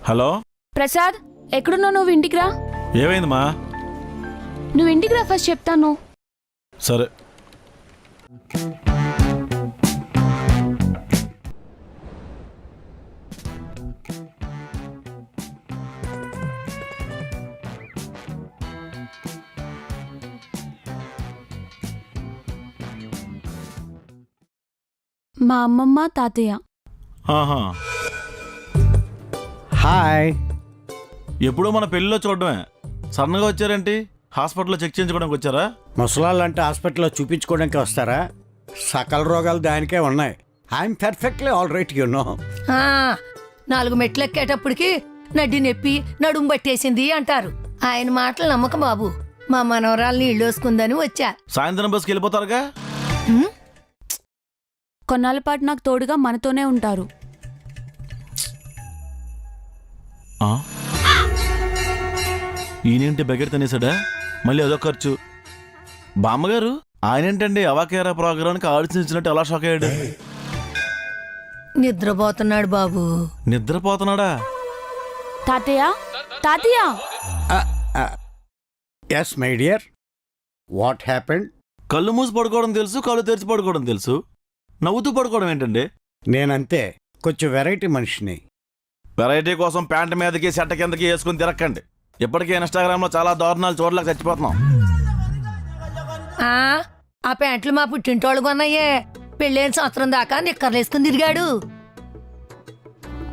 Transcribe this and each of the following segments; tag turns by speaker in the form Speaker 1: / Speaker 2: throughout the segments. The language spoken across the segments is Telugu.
Speaker 1: హలో
Speaker 2: ప్రసాద్, ఎక్కడున్నావు? నువ్వు ఇంటికి రా.
Speaker 1: ఏమైందమ్మా?
Speaker 2: నువ్వు ఇంటికి రా, ఫస్ట్ చెప్తాను.
Speaker 1: సరే.
Speaker 2: మా అమ్మమ్మ, తాతయ్య.
Speaker 1: ఆహా,
Speaker 3: హాయ్.
Speaker 1: ఎప్పుడూ మన పెళ్ళిలో చూడడమే, సడన్గా వచ్చారేంటి? హాస్పిటల్లో చెక్ చేయించుకోవడానికి వచ్చారా?
Speaker 3: ముసలాళ్ళంటే హాస్పిటల్లో చూపించుకోవడానికి వస్తారా? సకల రోగాలు దానికే ఉన్నాయి. I'm perfectly all right, you know.
Speaker 4: 4 మెట్లు ఎక్కేటప్పటికి నడ్డి నొప్పి, నడుము పట్టేసింది అంటారు. ఆయన మాటలు నమ్మకం బాబు. మా మనవరాల్ని ఇళ్ళోసుకుందని వచ్చా.
Speaker 1: సాయంత్రం బస్కి వెళ్ళిపోతారుగా?
Speaker 2: కొన్నాళ్ళ పాటు నాకు తోడుగా మనతోనే ఉంటారు.
Speaker 1: ఈయనేంటి బకెట్ తినేసాడా? మళ్ళీ అదొక ఖర్చు. బామ్మగారు, ఆయనేంటండి అవాకేరా ప్రోగ్రామ్కి ఆలోచించినట్టు ఎలా షాక్ అయ్యాడు?
Speaker 4: నిద్రపోతున్నాడు బాబు.
Speaker 1: నిద్రపోతున్నాడా?
Speaker 2: తాతయ్య, తాతయ్య.
Speaker 3: Yes my dear, what happened?
Speaker 1: కళ్ళు మూసి పడుకోవడం తెలుసు, కళ్ళు తెరిచి పడుకోవడం తెలుసు, నవ్వుతూ పడుకోవడం ఏంటండి?
Speaker 3: నేనంతే, కొంచెం వెరైటీ మనిషిని.
Speaker 1: వెరైటీ కోసం ప్యాంట్ మీదకి షర్ట్ కిందకి వేసుకుని తిరక్కండి. ఇప్పటికే ఇన్స్టాగ్రామ్ లో చాలా దారుణాలు చూడలేక చచ్చిపోతున్నాం.
Speaker 4: ఆ ప్యాంట్లు మా పుట్టింటోళ్ళు కొన్నాయే. పెళ్ళైన సంవత్సరం దాకా నిక్కర్లేసుకుని తిరిగాడు.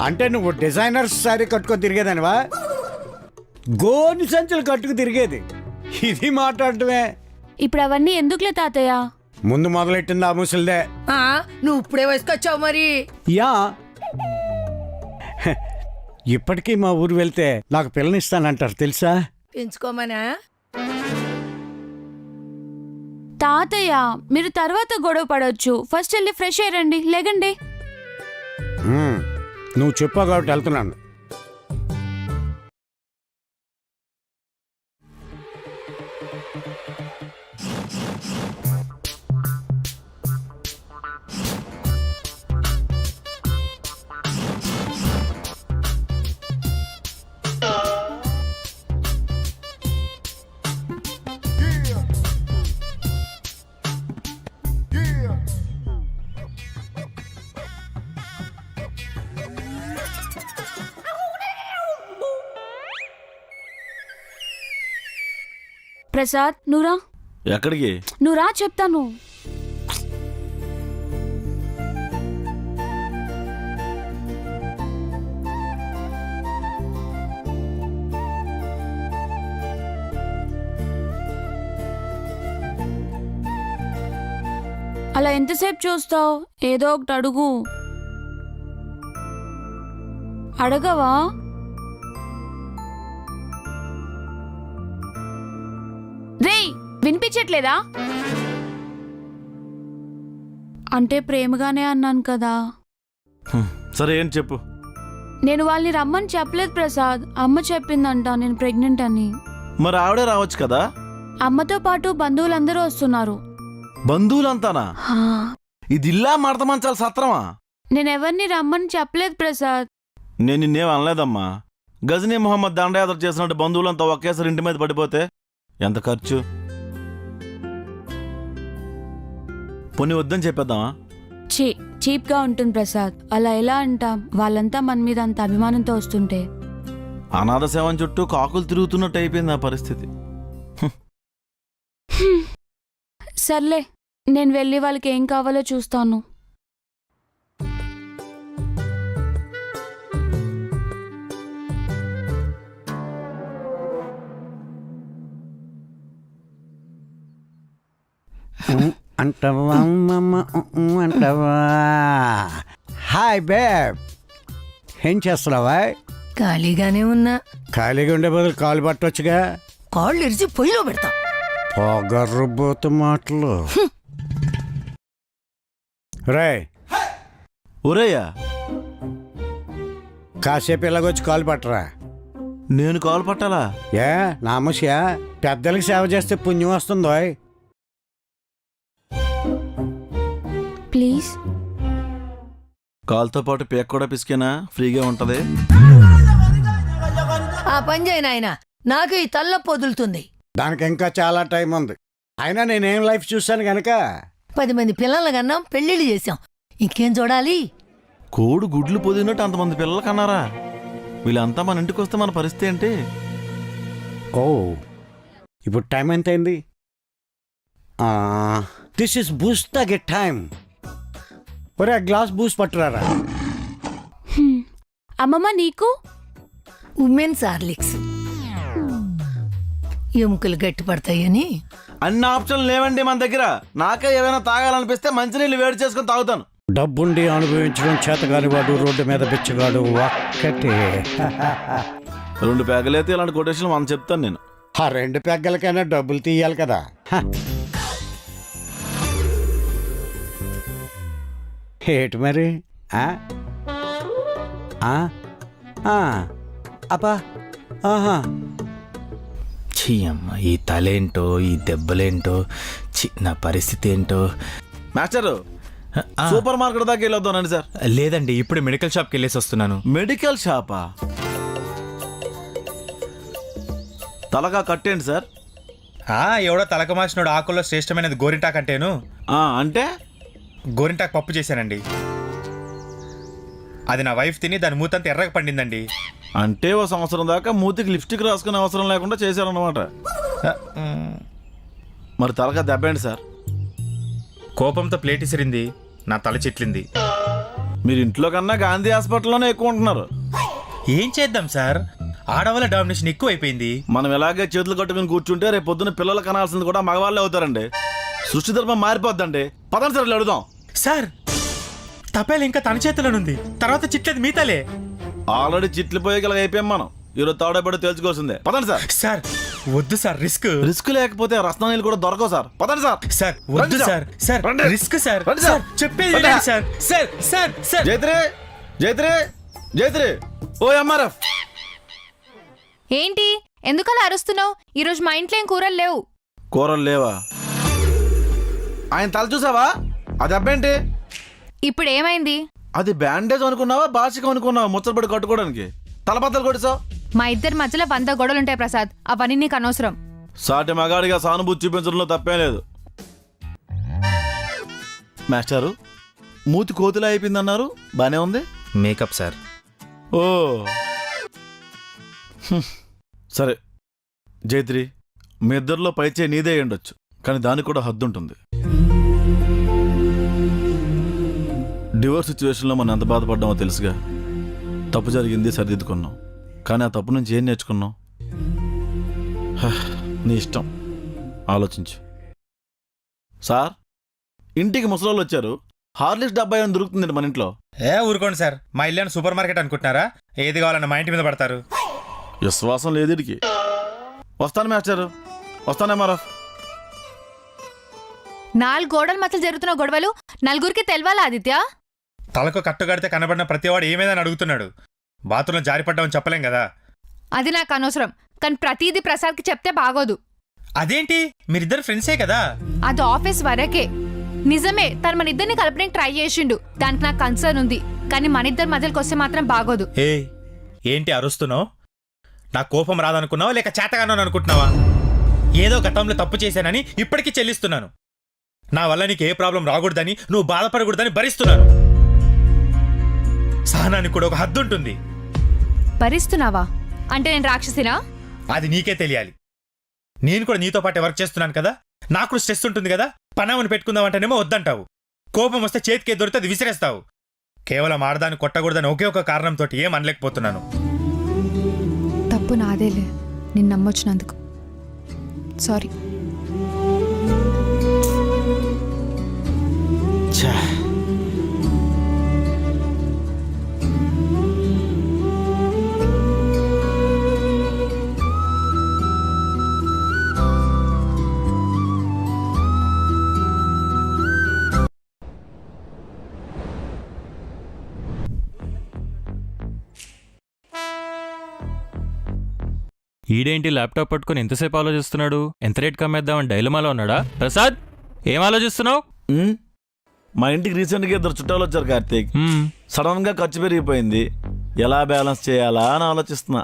Speaker 3: అంటే నువ్వు డిజైనర్ సారీ కట్టుకొని తిరిగేదానివా? గోని సంచులు కట్టుకు తిరిగేది. ఇది మాట్లాడటమే.
Speaker 2: ఇప్పుడు అవన్నీ ఎందుకులే తాతయ్య?
Speaker 3: ముందు మొదలెట్టింది ఆ ముసలిదే.
Speaker 4: నువ్వు ఇప్పుడే వయసుకొచ్చావు మరి.
Speaker 3: యా, ఇప్పటికీ మా ఊరు వెళ్తే నాకు పిల్లనిస్తానంటారు తెలుసా?
Speaker 4: పెంచుకోమనా?
Speaker 2: తాతయ్య, మీరు తర్వాత గొడవ పడవచ్చు. ఫస్ట్ వెళ్ళి ఫ్రెష్ అయ్యండి, లేగండి.
Speaker 3: నువ్వు చెప్పావు కాబట్టి వెళ్తున్నాను.
Speaker 2: ప్రసాద్, నువ్వురా.
Speaker 1: ఎక్కడికి?
Speaker 2: నువ్వురా, చెప్తాను. అలా ఎంతసేపు చూస్తావు? ఏదో ఒకటి అడుగు. అడగవా? రేయ్, వినిపించట్లేదా? అంటే ప్రేమగానే అన్నాను కదా.
Speaker 1: సరే, ఏం చెప్పు.
Speaker 2: నేను వాళ్ళని రమ్మని చెప్పలేదు ప్రసాద్. అమ్మ చెప్పిందంట నేను ప్రెగ్నెంట్ అని.
Speaker 1: మరి ఆవిడే రావచ్చు కదా?
Speaker 2: అమ్మతో పాటు బంధువులందరూ వస్తున్నారు.
Speaker 1: బంధువులంతానా? ఇది ఇల్లా మడత మంచాలి సత్రమా?
Speaker 2: నేనెవరిని రమ్మని చెప్పలేదు ప్రసాద్.
Speaker 1: నేను నిన్నేం అనలేదమ్మా. గజనీ మొహమ్మద్ దండయాత్ర చేసినట్టు బంధువులంతా ఒకేసారి ఇంటి మీద పడిపోతే ఎంత ఖర్చు? పొన్ని వద్దని చెప్పేద్దామా?
Speaker 2: చీప్గా ఉంటుంది ప్రసాద్. అలా ఎలా అంటాం? వాళ్ళంతా మన మీద అంత అభిమానంతో వస్తుంటే.
Speaker 1: అనాథ సేవం చుట్టూ కాకులు తిరుగుతున్నట్టు అయిపోయింది ఆ పరిస్థితి.
Speaker 2: సర్లే, నేను వెళ్ళి వాళ్ళకి ఏం కావాలో చూస్తాను.
Speaker 3: అంటవా అంటవా? హాయ్ బేబ్, ఏం చేస్తున్నావా?
Speaker 4: ఖాళీగానే ఉన్నా.
Speaker 3: ఖాళీగా ఉండే బదులు కాలు పట్టవచ్చుగా.
Speaker 4: కాళ్ళు ఇరిచి పొయ్యిలో పెడతా.
Speaker 3: పొగర్రుబోతు మాటలు. రే
Speaker 1: ఒరేయా,
Speaker 3: కాసేపు ఇలాగొచ్చి కాలు పట్టరా.
Speaker 1: నేను కాలు పట్టాలా?
Speaker 3: ఏ నామస్యా, పెద్దలకి సేవ చేస్తే పుణ్యం వస్తుందో.
Speaker 2: ప్లీజ్.
Speaker 1: కాలుతో పాటు పేక కూడా పిసికేనా? ఫ్రీగా ఉంటది.
Speaker 4: ఆ పని చేయను ఆయన, నాకు ఈ తలనొప్పి వదులుతుంది.
Speaker 3: దానికి ఇంకా చాలా టైం ఉంది. అయినా నేనేం లైఫ్ చూశాను గనక
Speaker 4: 10 మంది పిల్లల కన్నా పెళ్లిళ్ళు చేశాం, ఇంకేం చూడాలి?
Speaker 1: కోడి గుడ్లు పొదిగినట్టు అంతమంది పిల్లలు కన్నారా? వీళ్ళంతా మన ఇంటికి వస్తే మన పరిస్థితి ఏంటి?
Speaker 3: ఓ ఇప్పుడు టైం ఎంత అయింది? This is Boost the get time. ఒరే గ్లాస్ బూస్ట్ పట్టురారా.
Speaker 2: అమ్మమ్మ నీకు?
Speaker 4: Women's Horlicks. ఎముకలు గట్టి పడతాయని.
Speaker 1: అన్ని ఆప్షన్లు లేవండి మన దగ్గర. నాకే ఏమైనా తాగాలనిపిస్తే మంచినీళ్ళు వేడి చేసుకొని తాగుతాను.
Speaker 3: డబ్బుండి అనుభవించడం చేతగాని వాడు రోడ్డు మీద బిచ్చగాడు ఒక్కటే.
Speaker 1: 2 ప్యాకెలైతే ఇలాంటి కొటేషన్లు మనం చెప్తాను నేను.
Speaker 3: ఆ 2 పెగ్గలకైనా డబ్బులు తీయాలి కదా. ఏటి మరి? అబ్బా ఆహా.
Speaker 5: ఛీ అమ్మ, ఈ తలేంటో ఈ దెబ్బలేంటో, ఛీ నా పరిస్థితి ఏంటో.
Speaker 1: మాస్టర్ సూపర్ మార్కెట్ దాకా వెళ్ళొద్దానండి సార్.
Speaker 5: లేదండి, ఇప్పుడు మెడికల్ షాప్కి వెళ్ళేసి వస్తున్నాను.
Speaker 1: మెడికల్ షాపా? తలగా కట్టేయండి సార్.
Speaker 5: ఎవడో తలక మార్చినోడు ఆకుల్లో శ్రేష్టమైనది గోరింటాక్ అంటేను.
Speaker 1: అంటే
Speaker 5: గోరింటాక్ పప్పు చేశానండి. అది నా వైఫ్ తిని దాని మూతంతా ఎర్రగా పండిందండి.
Speaker 1: అంటే ఓ సంవత్సరం దాకా మూతికి లిప్స్టిక్ రాసుకునే అవసరం లేకుండా చేశారన్నమాట. మరి తలగా దెబ్బేండి సార్.
Speaker 5: కోపంతో ప్లేట్ ఇసిరింది, నా తల చిట్లింది.
Speaker 1: మీరు ఇంట్లో కన్నా గాంధీ హాస్పిటల్లోనే ఎక్కువ ఉంటున్నారు.
Speaker 5: ఏం చేద్దాం సార్, ఆడవాళ్ళ డామినేషన్ ఎక్కువ అయిపోయింది.
Speaker 1: మనం ఎలాగే చేతులు కట్టుకుని కూర్చుంటే రేపు పొద్దున్న పిల్లలు కనాల్సింది కూడా మగవాళ్ళే అవుతారండి. సృష్టి ధర్మం మారిపోద్దండి. పదండి సార్ అడుగుదాం.
Speaker 5: సార్ తపేలు ఇంకా తన చేతిలోనుంది, తర్వాత చిట్లేదు మీ తలే.
Speaker 1: ఆల్రెడీ చిట్లు పోయేగల అయిపోయాం మనం. ఈరోజు తాడబడి తేల్చుకోవాల్సిందే. పదండి సార్.
Speaker 5: సార్ వద్దు సార్,
Speaker 1: రిస్క్ లేకపోతే రత్నాలు కూడా దొరకవు సార్. పదండి సార్.
Speaker 5: సార్ వద్దు సార్, సార్
Speaker 1: రండి.
Speaker 5: Risk sir.
Speaker 1: రండి సార్.
Speaker 5: చెప్పేది
Speaker 1: రండి.
Speaker 5: వినండి సార్. సార్ సార్ సార్
Speaker 1: జైత్రి జైత్రి జైత్రి, ఓ ఎంఆర్ఎఫ్.
Speaker 2: ఏంటి ఎందుకలా అరుస్తున్నావు? ఈరోజు మా ఇంట్లో ఏం కూరలు లేవు.
Speaker 1: కూరలు లేవా? ఆయన తల చూసావా? అది అబ్బేంటి?
Speaker 2: ఇప్పుడు ఏమైంది?
Speaker 1: అది బ్యాండేజ్ అనుకున్నావా, బాసికం అనుకున్నావా? ముచ్చటపడి కట్టుకోవడానికి తలబద్దలు కొడిసావు.
Speaker 2: మా ఇద్దరి మధ్యలో 100 గొడవలుంటాయి ప్రసాద్, అవన్నీ నీకు అనవసరం.
Speaker 1: సాటి మగాడిగా సానుభూతి చూపించడంలో తప్పేం లేదు. మాస్టారు మూతి కోతిలా అయిపోయిందన్నారు, బానే ఉంది.
Speaker 5: Makeup sir.
Speaker 1: ఓ సరే జైత్రి, మీ ఇద్దరిలో పైచే నీదే ఉండొచ్చు, కానీ దానికి కూడా హద్దు ఉంటుంది. డివోర్స్ సిచ్యువేషన్లో మనం ఎంత బాధపడ్డామో తెలుసుగా. తప్పు జరిగింది, సరిదిద్దుకున్నాం. కానీ ఆ తప్పు నుంచి ఏం నేర్చుకున్నాం? నీ ఇష్టం, ఆలోచించు. సార్ ఇంటికి ముసలోళ్ళు వచ్చారు. హార్లిక్స్ డబ్బా ఏమైనా దొరుకుతుందండి మన ఇంట్లో?
Speaker 5: ఊరుకోండి సార్, మా ఇల్లు సూపర్ మార్కెట్ అనుకుంటున్నారా? ఏది కావాలన్నా మా ఇంటి మీద పడతారు.
Speaker 1: విశ్వాసం లేదు ఇడికి. వస్తాను మాస్టారు, వస్తాను ఎంఆర్ఎఫ్.
Speaker 2: 4 గోడల మధ్య జరుగుతున్న గొడవలు నలుగురికి తెలవాలా ఆదిత్య?
Speaker 5: తలకు కట్టుకడితే కనబడిన ప్రతివాడు ఏమేదని అడుగుతున్నాడు. బాత్రూంలో జారిపడ్డామని చెప్పలేం కదా.
Speaker 2: అది నాకు అనవసరం, కానీ ప్రతిదీ ప్రసాద్కి చెప్తే బాగోదు.
Speaker 5: అదేంటి, మీరిద్దరు ఫ్రెండ్సే కదా.
Speaker 2: అది ఆఫీస్ వరకే. నిజమే, తను మన ఇద్దరిని కలపడానికి ట్రై చేసిండు, దానికి నాకు కన్సర్న్ ఉంది. కానీ మన ఇద్దరి మధ్యలోకి వస్తే మాత్రం బాగోదు.
Speaker 5: ఏంటి అరుస్తున్నావు? నా కోపం రాదనుకున్నావా, లేక చేతగానో అనుకుంటున్నావా? ఏదో గతంలో తప్పు చేశానని ఇప్పటికీ చెల్లిస్తున్నాను. నా వల్ల నీకు ఏ ప్రాబ్లం రాకూడదని, నువ్వు బాధపడకూడదని భరిస్తున్నాను. సహనానికి కూడా ఒక హద్దు ఉంటుంది.
Speaker 2: భరిస్తున్నావా అంటే నేను రాక్షసినా?
Speaker 5: అది నీకే తెలియాలి. నేను కూడా నీతో పాటే వర్క్ చేస్తున్నాను కదా, నాకు కూడా స్ట్రెస్ ఉంటుంది కదా. పనామని పెట్టుకుందామంటేనేమో వద్దంటావు. కోపం వస్తే చేతికే దొరికితే అది విసిరేస్తావు. కేవలం ఆడదాన్ని కొట్టకూడదని ఒకే ఒక కారణంతో ఏం అనలేకపోతున్నాను.
Speaker 2: తప్పు నాదేలే, నిన్ను నమ్మొచ్చినందుకు సారీ.
Speaker 6: ఈడేంటి ల్యాప్టాప్ పట్టుకుని ఎంతసేపు ఆలోచిస్తున్నాడు? ఎంత రేట్ కమ్మేద్దామని డైలమాలో ఉన్నాడా? ప్రసాద్ ఏం ఆలోచిస్తున్నావు?
Speaker 1: మా ఇంటికి రీసెంట్గా 2 చుట్టాలు వచ్చారు కార్తీక్. సడన్ గా ఖర్చు పెరిగిపోయింది, ఎలా బ్యాలెన్స్ చేయాలా అని ఆలోచిస్తున్నా.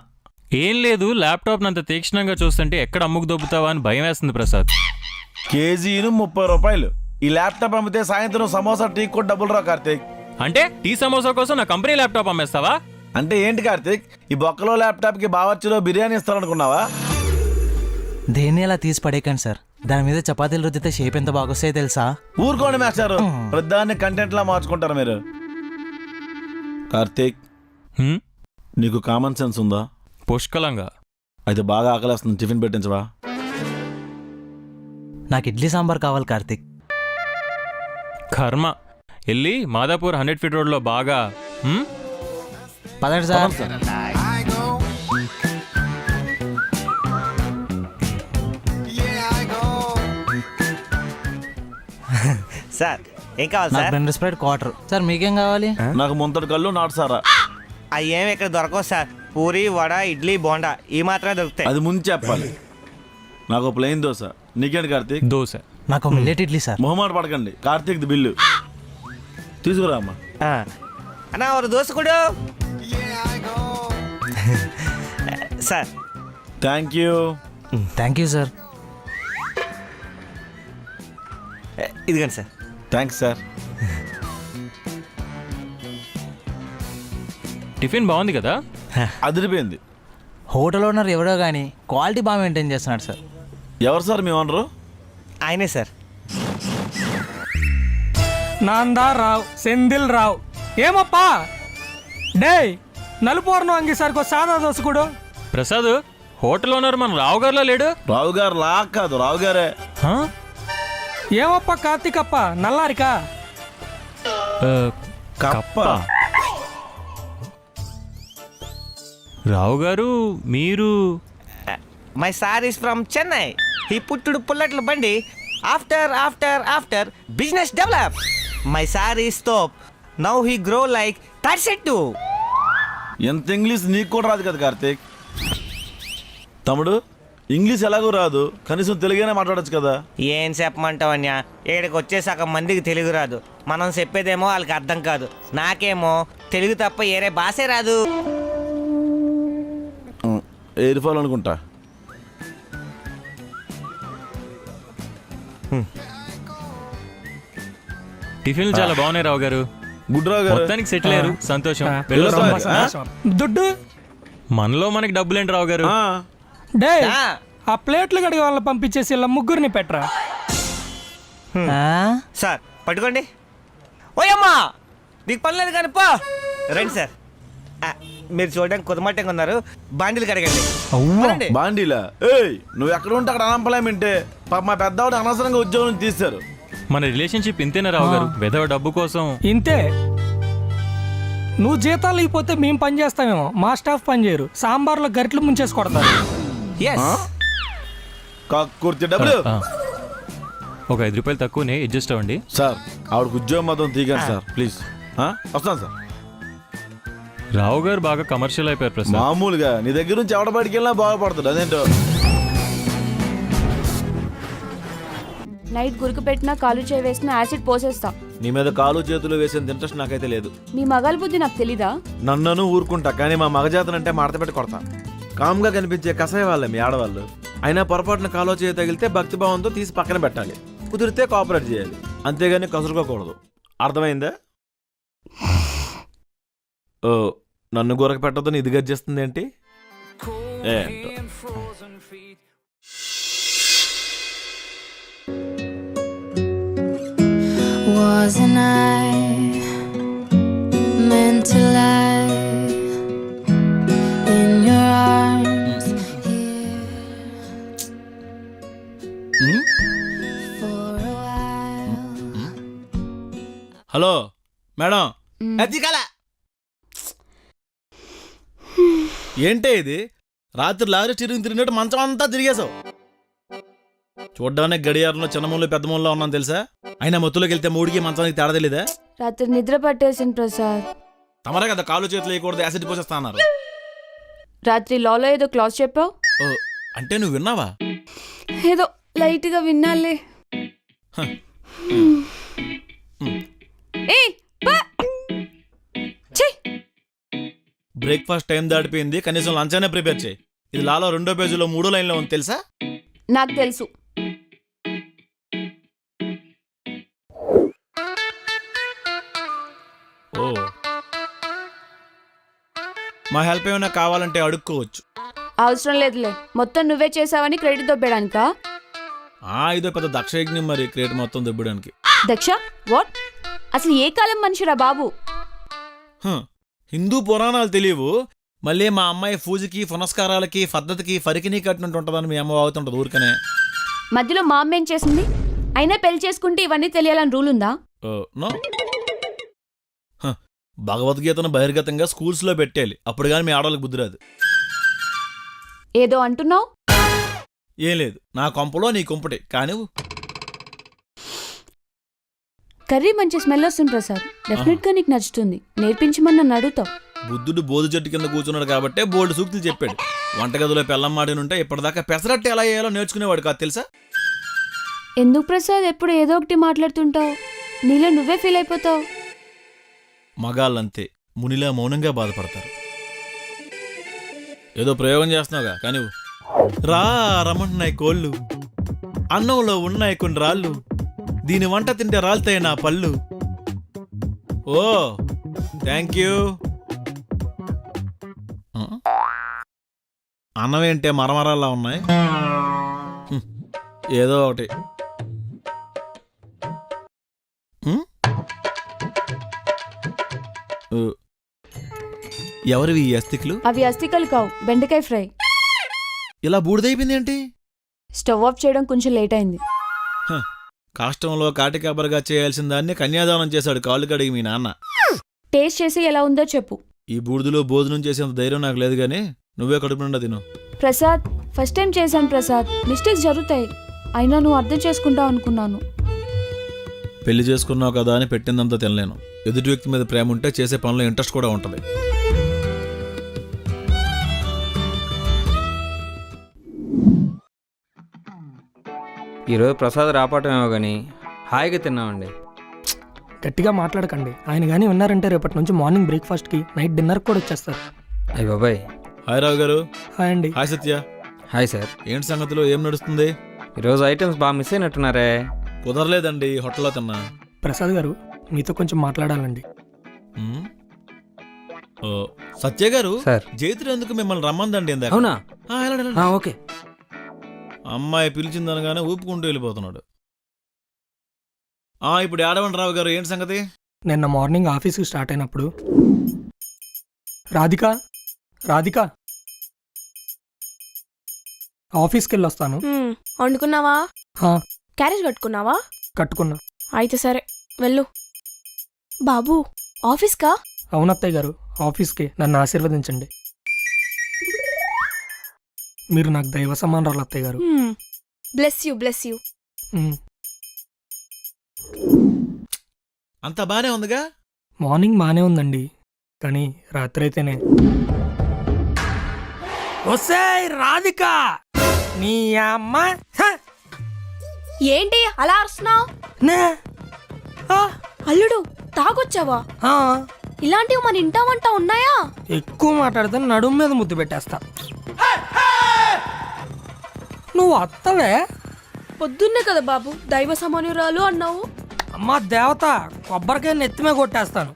Speaker 6: ఏం లేదు, ల్యాప్టాప్ అంత తీక్షణంగా చూస్తుంటే ఎక్కడ అమ్ముకు దొబ్బుతావా అని భయం వేస్తుంది ప్రసాద్.
Speaker 1: కేజీను 30 రూపాయలు. ఈ ల్యాప్టాప్ అమ్మితే సాయంత్రం సమోసా టీ కూడా డబ్బులు రా కార్తీక్.
Speaker 6: అంటే టీ సమోసా కోసం నా కంపెనీ ల్యాప్టాప్ అమ్మేస్తావా?
Speaker 1: అంటే ఏంటి కార్తీక్, ఈ బొక్కలో ల్యాప్టాప్కి బావర్చిలో బిర్యానీ ఇస్తారనుకున్నావా?
Speaker 7: దేన్ని అలా తీసి పడేయకండి సార్. దాని మీద చపాతీలు రుద్దితే షేప్ ఎంత బాగొస్తాయో తెలుసా?
Speaker 1: ఊరుకోండి మాస్టారు, ప్రధాన్ని కంటెంట్ లా మార్చుకుంటారు మీరు. కార్తీక్,
Speaker 6: హ్మ్?
Speaker 1: నీకు కామన్ సెన్స్ ఉందా?
Speaker 6: పుష్కలంగా.
Speaker 1: అయితే బాగా ఆకలేస్తుంది, టిఫిన్ పెట్టించవా?
Speaker 7: నాకు ఇడ్లీ సాంబార్ కావాలి కార్తీక్.
Speaker 6: కర్మ. వెళ్ళి మాదాపూర్ 100 ఫీట్ రోడ్లో బాగా హ్మ్?
Speaker 7: పదండి సార్.
Speaker 8: సార్ ఏం కావాలి
Speaker 7: నాకు
Speaker 8: సార్?
Speaker 7: 2 Sprite quarter. సార్ మీకేం కావాలి?
Speaker 1: నాకు ముంతటి కళ్ళు నాటు సారా.
Speaker 8: అవి ఏమి ఇక్కడ దొరకవు సార్. పూరి వడ ఇడ్లీ బోండా ఈ మాత్రమే దొరుకుతాయి.
Speaker 1: అది ముందు చెప్పాలి. నాకు ప్లెయిన్ దోశ. నీకేంటి కార్తీక్?
Speaker 6: దోశ.
Speaker 7: నాకు మిల్లెట్ ఇడ్లీ సార్.
Speaker 1: మొహమాట పడకండి, కార్తీక్ బిల్లు తీసుకురా అమ్మా.
Speaker 8: ఆ. అన్నా ఒక దోశ కూడా sir.
Speaker 1: Thank you.
Speaker 7: Thank you sir.
Speaker 8: ఇదిగోండి సార్.
Speaker 1: Thanks sir.
Speaker 6: టిఫిన్ బాగుంది కదా?
Speaker 1: అదిరిపోయింది.
Speaker 7: హోటల్ ఓనర్ ఎవడో కానీ క్వాలిటీ బాగా మెయింటైన్ చేస్తున్నాడు సార్.
Speaker 1: ఎవరు సార్ మీ ఓనరు?
Speaker 8: ఆయనే సార్.
Speaker 9: నాందారావు సెందిల్ రావు. ఏమప్పా డే నలుపూర్ణం అంగీసారికో సాదా దోశ కూడా.
Speaker 6: ప్రసాద్, హోటల్ ఓనర్ మన రావు గారిలో లేడు?
Speaker 1: రావు గారు లా కాదు, రావు గారే.
Speaker 6: హా?
Speaker 9: ఏమప్పా కార్తీకప్ప నల్లారికా?
Speaker 1: కప్ప.
Speaker 6: రావు గారు మీరు?
Speaker 8: My sir is from Chennai. ఈ పుట్టుడు పుల్లట్ల బండి. After business develop. My sir is top. Now he grow like 32.
Speaker 1: ఎంత ఇంగ్లీష్ నీకు కూడా రాదు కదా కార్తీక్. తమ్ముడు, ఇంగ్లీష్ ఎలాగో రాదు, కనీసం తెలుగునే మాట్లాడొచ్చు కదా.
Speaker 8: ఏం చెప్పమంటావు అన్యా, ఇక్కడికి వచ్చేసాక మందికి తెలుగు రాదు. మనం చెప్పేదేమో వాళ్ళకి అర్థం కాదు. నాకేమో తెలుగు తప్ప ఏరే భాషే రాదు.
Speaker 1: ఎయిర్ ఫాల్ అనుకుంటా.
Speaker 6: టిఫిన్లు చాలా బాగున్నాయి రావు గారు.
Speaker 1: గుడ్ రావు గారు.
Speaker 6: మొత్తానికి సెటిల్ అయ్యారు, సంతోషం.
Speaker 1: వెళ్ళొస్తాం.
Speaker 6: వెళ్ళొస్తాం.
Speaker 9: దుడ్డు
Speaker 6: మనలో మనకి డబ్బులేంటి రావు గారు?
Speaker 1: ఆ,
Speaker 9: డే
Speaker 8: ఆ,
Speaker 9: ఆ ప్లేట్లు కడిగే వాళ్ళని పంపించేసి ఇలా ముగ్గురిని పెట్టరా.
Speaker 8: సార్ పట్టుకోండి. ఓయమ్మా నీకు పని లేదు కానీ పో. రండి సార్. ఆ, మీరు చూడడానికి కుదమట్టంగా ఉన్నారు. బాండీలు కడగండి. పదండి.
Speaker 1: బాండీలా? ఏయ్, నువ్వు ఎక్కడ ఉంటే అక్కడ అనంపలేమంటే పాప మా పెద్దవాడు అనవసరంగా ఉద్యోగం తీశారు.
Speaker 6: మన రిలేషన్షిప్ ఇంతేనా రావు గారు? వెధవ డబ్బు కోసం.
Speaker 9: ఇంతే. నువ్వు జీతాలు ఇకపోతే మేము పని చేస్తామేమో, మా స్టాఫ్ పని చేయరు. సాంబార్లో గరిట్లు ముంచేసి కొడతారు.
Speaker 8: Yes.
Speaker 1: కుర్తి డబ్బులు.
Speaker 6: ఆ. ఒక 5 రూపాయలు తక్కువనే అడ్జస్ట్ అవ్వండి.
Speaker 1: సార్ ఆవిడకు ఉద్యోగం మాత్రం తీయకండి సార్ ప్లీజ్. వస్తాను సార్.
Speaker 6: రావు గారు బాగా కమర్షియల్ అయిపోయారు ప్రసాద్.
Speaker 1: మామూలుగా నీ దగ్గర నుంచి ఎవడ బయటికి వెళ్ళినా బాగుపడుతుంది. అదేంటో.
Speaker 10: నైట్ గురుకు పెట్టినా కాలు చేయి వేసిన యాసిడ్ పోసేస్తా.
Speaker 1: నీ మీద కాలు చేతులు వేసేంత ఇంట్రెస్ట్ నాకైతే లేదు.
Speaker 10: మీ మగాల బుద్ధి నాకు తెలీదా?
Speaker 1: నన్ను ఊరుకుంటా, కానీ మా మగజాతనంటే మడత పెట్టి కొడతా. కామ్గా కనిపించే కసాయ వాళ్ళే మీ ఆడవాళ్ళు. అయినా పొరపాటున కాలో చేయ తగిలితే భక్తిభావంతో తీసి పక్కన పెట్టాలి. కుదిరితే కోఆపరేట్ చేయాలి, అంతేగాని కసురుకోకూడదు. అర్థమైందా? ఓ, నన్ను గొరక పెట్టద్దని ఇది గర్జిస్తుంది ఏంటి?
Speaker 11: Wasn't I meant to lie in your arms here for a while?
Speaker 1: Hello madam. ఏంటే ఇది? రాత్రి లారీ స్టీరింగ్ తిరిగినట్టు మంచం అంతా తిరిగేశావు. చూడ్డానికి గడియారంలో చిన్నమూలు పెద్ద మూలలో ఉన్నాను తెలుసా? అయినా మొత్తులోకి వెళ్తే మూడికి మంచానికి తేడా తెలీదా?
Speaker 10: రాత్రి నిద్ర పట్టేసింది ప్రసాద్.
Speaker 1: తమరే కదా కాలు చేతులు వేయకూడదు, యాసిడ్ పోసేస్తా అన్నారు.
Speaker 10: రాత్రి లాలో ఏదో క్లాస్ చెప్పావు.
Speaker 1: ఓ, అంటే నువ్వు విన్నావా?
Speaker 10: ఏదో లైట్ గా విన్నాలే.
Speaker 1: బ్రేక్ఫాస్ట్ టైం దాటిపోయింది, కనీసం లంచ్ అయినా ప్రిపేర్ చేయి. ఇది లాలో 2వ పేజీలో 3వ లైన్లో ఉంది తెలుసా?
Speaker 10: నాకు తెలుసు.
Speaker 1: ఓ, మా హెల్ప్ ఏమైనా కావాలంటే అడుక్కోవచ్చు.
Speaker 10: అవసరం లేదులే, మొత్తం నువ్వే చేసావని క్రెడిట్ దొబ్బేడానికా?
Speaker 1: ఇదో పెద్ద దక్షయజ్ఞం మరి, క్రియేట్ మొత్తం దొబ్బడానికి.
Speaker 10: దక్ష వాట్? అసలు ఏ కాలం మనిషిరా బాబు?
Speaker 1: హిందూ పురాణాలు తెలియవు, మళ్ళీ మా అమ్మాయి పూజకి పునస్కారాలకి పద్ధతికి ఫరికిని కట్టినట్టు ఉంటుందని మీ అమ్మ అవుతుంటది ఊరికనే.
Speaker 10: మధ్యలో మా అమ్మ ఏం చేసింది? అయినా పెళ్లి చేసుకుంటే ఇవన్నీ తెలియాలని రూల్ ఉందా?
Speaker 1: నో. భగవద్గీతను బహిర్గతంగా స్కూల్స్లో పెట్టేయాలి, అప్పుడు కానీ మీ ఆడవాళ్ళకి బుద్ధి రాదు.
Speaker 10: ఏదో అంటున్నావు?
Speaker 1: ఏం లేదు, నా కొంపలో నీ కొంపటి కానీ.
Speaker 10: కర్రీ మంచి స్మెల్ వస్తుంది ప్రసాద్, డెఫినెట్ గా నీకు నచ్చుతుంది. నేర్పించమని నన్ను అడుగుతావు.
Speaker 1: బుద్ధుడు బోధు చెట్టు కింద కూర్చున్నాడు కాబట్టే బోల్డ్ సూక్తులు చెప్పాడు. వంటగదిలో పెళ్ళం మాడినుంటే ఇప్పటిదాకా పెసరట్టు ఎలా చేయాలో నేర్చుకునేవాడు కాదు తెలుసా?
Speaker 10: ఎందుకు ప్రసాద్ ఎప్పుడు ఏదో ఒకటి మాట్లాడుతుంటావు? నీలో నువ్వే ఫీల్ అయిపోతావు.
Speaker 1: మగాళ్ళంతే మునిలా మౌనంగా బాధపడతారు. ఏదో ప్రయోగం చేస్తున్నావుగా కానీ. రమ్మంటున్నాయి కోళ్ళు, అన్నంలో ఉన్నాయి కొన్ని రాళ్ళు, దీని వంట తింటే రాలుతాయి నా పళ్ళు. ఓ థ్యాంక్ యూ. అన్నం ఏంటే మరమరాల్లా ఉన్నాయి? ఏదో ఒకటి. ఎవరివి ఈ అస్థికలు?
Speaker 10: అవి అస్థికలు కావు, బెండకాయ ఫ్రై.
Speaker 1: ఇలా బూడిదైపోయింది ఏంటి?
Speaker 10: స్టవ్ ఆఫ్ చేయడం కొంచెం లేట్ అయింది.
Speaker 1: కాష్టంలో కాటికాబరగా చేయాల్సిన దాన్ని కన్యాదానం చేశాడు కాళ్ళు కడిగి మీ నాన్న.
Speaker 10: టేస్ట్ చేసి ఎలా ఉందో చెప్పు.
Speaker 1: ఈ బూడిదలో భోజనం చేసేంత ధైర్యం నాకు లేదు గానీ నువ్వే కడుపు నిండా తిను.
Speaker 10: ప్రసాద్ ఫస్ట్ టైం చేశాను ప్రసాద్, మిస్టేక్స్ జరుగుతాయి. అయినా నువ్వు అర్థం చేసుకుంటావు అనుకున్నాను.
Speaker 1: పెళ్లి చేసుకున్నావు కదా అని పెట్టిందంతా తినలేను. ఎదుటి వ్యక్తి మీద ప్రేమ ఉంటే చేసే పనిలో ఇంట్రెస్ట్ కూడా ఉంటుంది.
Speaker 12: ఈరోజు ప్రసాద్ రాపటమేమో కానీ హాయిగా తిన్నామండి.
Speaker 9: గట్టిగా మాట్లాడకండి, ఆయన కానీ ఉన్నారంటే రేపటి నుంచి మార్నింగ్ బ్రేక్ఫాస్ట్కి నైట్ డిన్నర్కి కూడా వచ్చేస్తారు.
Speaker 12: అయ్య బాబాయ్.
Speaker 1: హాయ్ రావు గారు.
Speaker 9: హాయ్ అండి.
Speaker 1: హాయ్ సత్య.
Speaker 12: Hi sir.
Speaker 1: ఏంటి సంగతిలో, ఏం నడుస్తుంది?
Speaker 12: ఈరోజు ఐటమ్స్ బాగా మిస్ అయినట్టున్నారే.
Speaker 1: కుదరలేదండి, హోటల్లో తిన్నా.
Speaker 9: ప్రసాద్ గారు మీతో కొంచెం మాట్లాడాలండి.
Speaker 1: సత్య గారు
Speaker 12: సార్.
Speaker 1: జైత్రి ఎందుకు మిమ్మల్ని రమ్మందండి?
Speaker 12: అవునా? ఓకే.
Speaker 1: అమ్మాయి పిలిచిందనగానే ఊపుకుంటూ వెళ్ళిపోతున్నాడు. ఇప్పుడు ఆడవండి రావు గారు, ఏంటి సంగతి?
Speaker 9: నిన్న మార్నింగ్ ఆఫీస్కి స్టార్ట్ అయినప్పుడు రాధిక ఆఫీస్కి వెళ్ళొస్తాను.
Speaker 10: వండుకున్నావా? క్యారేజ్ కట్టుకున్నావా?
Speaker 9: కట్టుకున్నా.
Speaker 10: అయితే సరే వెళ్ళు. బాబు ఆఫీస్కా?
Speaker 9: అవునత్తయ్య గారు, ఆఫీస్కి. నన్ను ఆశీర్వదించండి. మీరు నాకు దైవ సమానరాలు అత్తయ్య గారు.
Speaker 10: Bless you.
Speaker 1: అంత బానే ఉందిగా?
Speaker 9: మార్నింగ్ బానే ఉందండి, కానీ రాత్రి అయితేనే. ఒసేయ్ రాధిక, నీ అమ్మ.
Speaker 10: ఏంటి అలా అరుస్తున్నావు? అల్లుడు తాగొచ్చావా? ఇలాంటివి మన ఇంటా వంట ఉన్నాయా?
Speaker 9: ఎక్కువ మాట్లాడితే నడుము మీద ముద్దు పెట్టేస్తా. నువ్వు అత్తవే?
Speaker 10: పొద్దున్నే కదా బాబు దైవ సమానురాలు అన్నావు.
Speaker 9: అమ్మా దేవత, కొబ్బరికాయ నెత్తిమే కొట్టేస్తాను.